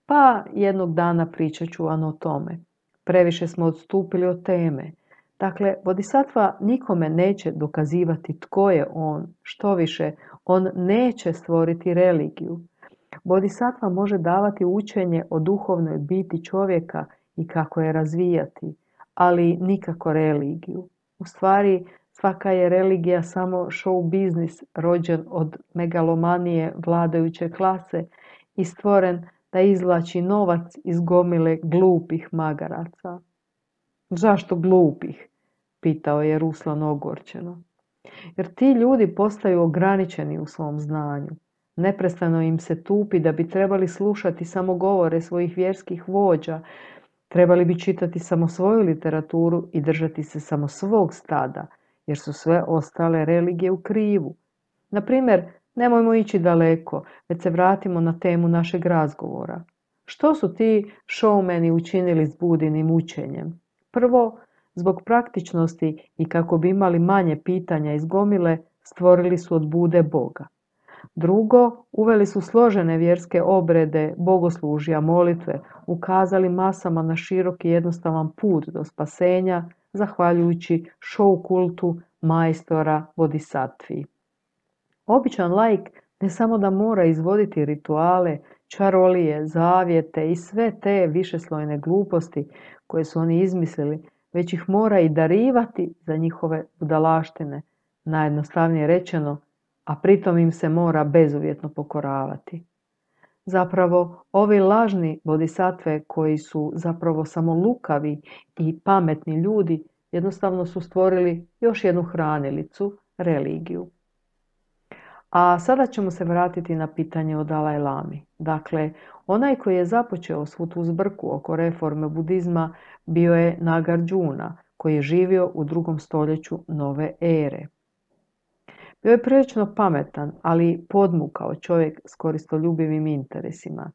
Pa jednog dana pričat ću vam o tome. Previše smo odstupili od teme. Dakle, bodhisattva nikome neće dokazivati tko je on, štoviše, on neće stvoriti religiju. Bodhisattva može davati učenje o duhovnoj biti čovjeka i kako je razvijati, ali nikako religiju. U stvari, svaka je religija samo show biznis rođen od megalomanije vladajuće klase i stvoren da izvlači novac iz gomile glupih magaraca. Zašto glupih? Pitao je Ruslan ogorčeno. Jer ti ljudi postaju ograničeni u svom znanju. Neprestano im se tupi da bi trebali slušati samo govore svojih vjerskih vođa, trebali bi čitati samo svoju literaturu i držati se samo svog stada, jer su sve ostale religije u krivu. Na primjer, nemojmo ići daleko, već se vratimo na temu našeg razgovora. Što su ti showmeni učinili s Budinim učenjem? Prvo, zbog praktičnosti i kako bi imali manje pitanja iz gomile, stvorili su od Bude Boga. Drugo, uveli su složene vjerske obrede, bogoslužja, molitve, ukazali masama na širok i jednostavan put do spasenja, zahvaljujući show kultu majstora bodhisattvi. Običan laik ne samo da mora izvoditi rituale, čarolije, zavjete i sve te višeslojne gluposti koje su oni izmislili, već ih mora i darivati za njihove budalaštine, najjednostavnije rečeno, a pritom im se mora bezuvjetno pokoravati. Zapravo, ovi lažni bodhisattve koji su zapravo samo lukavi i pametni ljudi, jednostavno su stvorili još jednu hranilicu, religiju. A sada ćemo se vratiti na pitanje o Dalaj Lami. Dakle, onaj koji je započeo svu tu zbrku oko reforme budizma bio je Nagarjuna, koji je živio u 2. stoljeću nove ere. Bio je prilično pametan, ali podmukao čovjek s koristoljubivim interesima.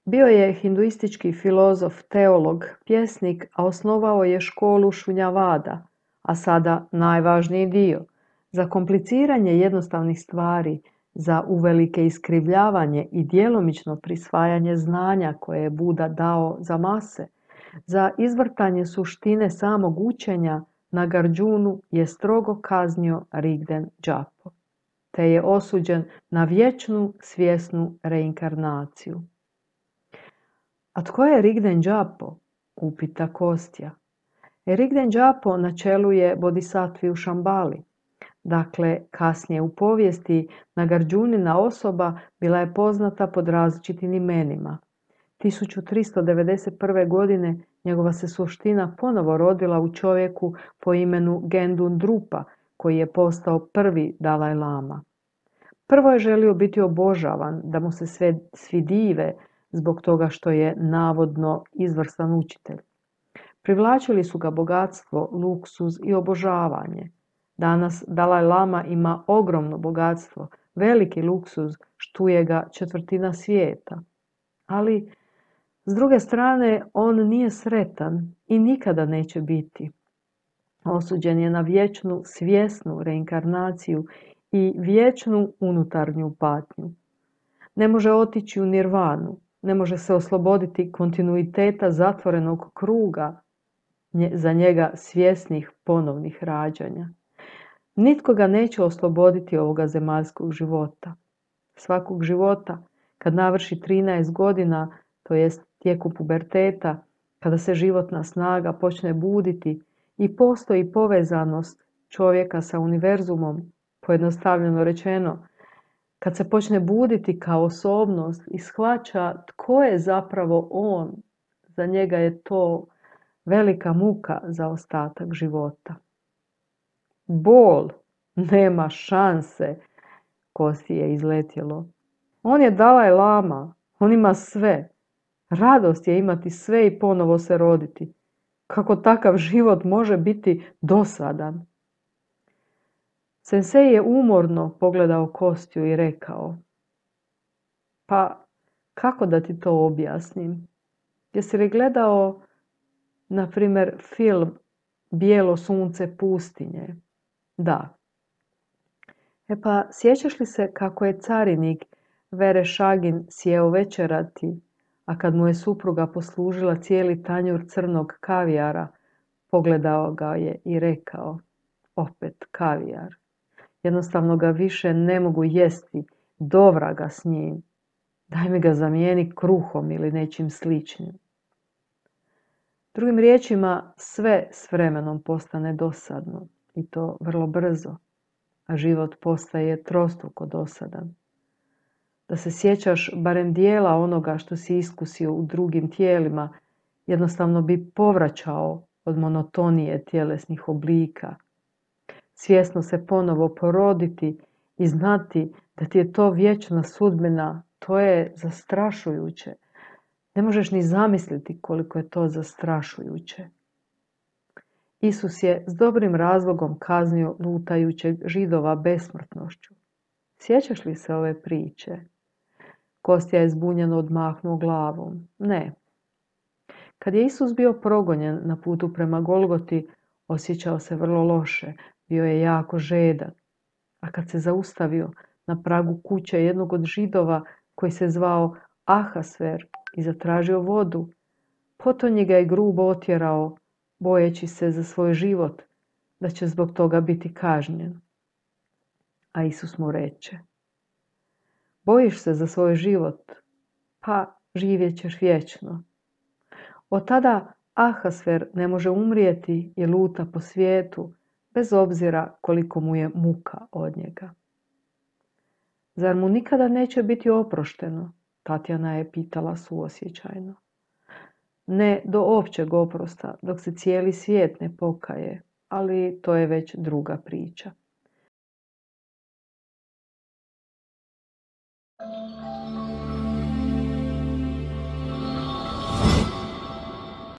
Bio je hinduistički filozof, teolog, pjesnik, a osnovao je školu Šunjavada, a sada najvažniji dio. Za kompliciranje jednostavnih stvari, za uvelike iskrivljavanje i djelomično prisvajanje znanja koje je Buda dao za mase, za izvrtanje suštine samog učenja, Nagarjunu je strogo kaznio Rigden Džapo, te je osuđen na vječnu svjesnu reinkarnaciju. A tko je Rigden Džapo? Upita Kostja. Rigden Džapo na čelu je bodhisattvi u Šambali. Dakle, kasnije u povijesti Nagarjunina osoba bila je poznata pod različitim imenima. 1391. godine njegova se suština ponovo rodila u čovjeku po imenu Gendun Drupa, koji je postao prvi Dalaj Lama. Prvo je želio biti obožavan, da mu se svi dive zbog toga što je navodno izvrstan učitelj. Privlačili su ga bogatstvo, luksuz i obožavanje. Danas Dalaj Lama ima ogromno bogatstvo, veliki luksuz, štuje ga četvrtina svijeta. Ali, s druge strane, on nije sretan i nikada neće biti. Osuđen je na vječnu svjesnu reinkarnaciju i vječnu unutarnju patnju. Ne može otići u nirvanu, ne može se osloboditi kontinuiteta zatvorenog kruga za njega svjesnih ponovnih rađanja. Nitko ga neće osloboditi ovoga zemaljskog života. Svakog života, kad navrši 13 godina, to jest tijeku puberteta, kada se životna snaga počne buditi i postoji povezanost čovjeka sa univerzumom, pojednostavljeno rečeno, kad se počne buditi kao osobnost i shvaća tko je zapravo on, za njega je to velika muka za ostatak života. Bol nema šanse, kosti je izletjelo. On je Dalaj Lama, on ima sve. Radost je imati sve i ponovo se roditi. Kako takav život može biti dosadan? Sensei je umorno pogledao Kostiju i rekao: pa kako da ti to objasnim? Jesi li gledao, na primjer, film Bijelo sunce pustinje? Da. E pa, sjećaš li se kako je carinik Vereshagin sjeo večerati, a kad mu je supruga poslužila cijeli tanjur crnog kavijara, pogledao ga je i rekao: opet kavijar. Jednostavno ga više ne mogu jesti, dovraga s njim. Daj mi ga zamijeni kruhom ili nečim sličnim. Drugim riječima, sve s vremenom postane dosadno i to vrlo brzo, a život postaje trostruko dosadan. Da se sjećaš barem dijela onoga što si iskusio u drugim tijelima, jednostavno bi povraćao od monotonije tjelesnih oblika. Svjesno se ponovo poroditi i znati da ti je to vječna sudbina, to je zastrašujuće. Ne možeš ni zamisliti koliko je to zastrašujuće. Isus je s dobrim razlogom kaznio lutajućeg Židova besmrtnošću. Sjećaš li se ove priče? Kostja je zbunjeno odmahnuo glavom. Ne. Kad je Isus bio progonjen na putu prema Golgoti, osjećao se vrlo loše, bio je jako žedan. A kad se zaustavio na pragu kuće jednog od Židova koji se zvao Ahasver i zatražio vodu, potonji ga je grubo otjerao, bojeći se za svoj život, da će zbog toga biti kažnjen. A Isus mu reče: bojiš se za svoj život, pa živjet ćeš vječno. Od tada Ahasver ne može umrijeti i luta po svijetu, bez obzira koliko mu je muka od njega. Zar mu nikada neće biti oprošteno? Tatjana je pitala suosjećajno. Ne do općeg oprosta, dok se cijeli svijet ne pokaje, ali to je već druga priča.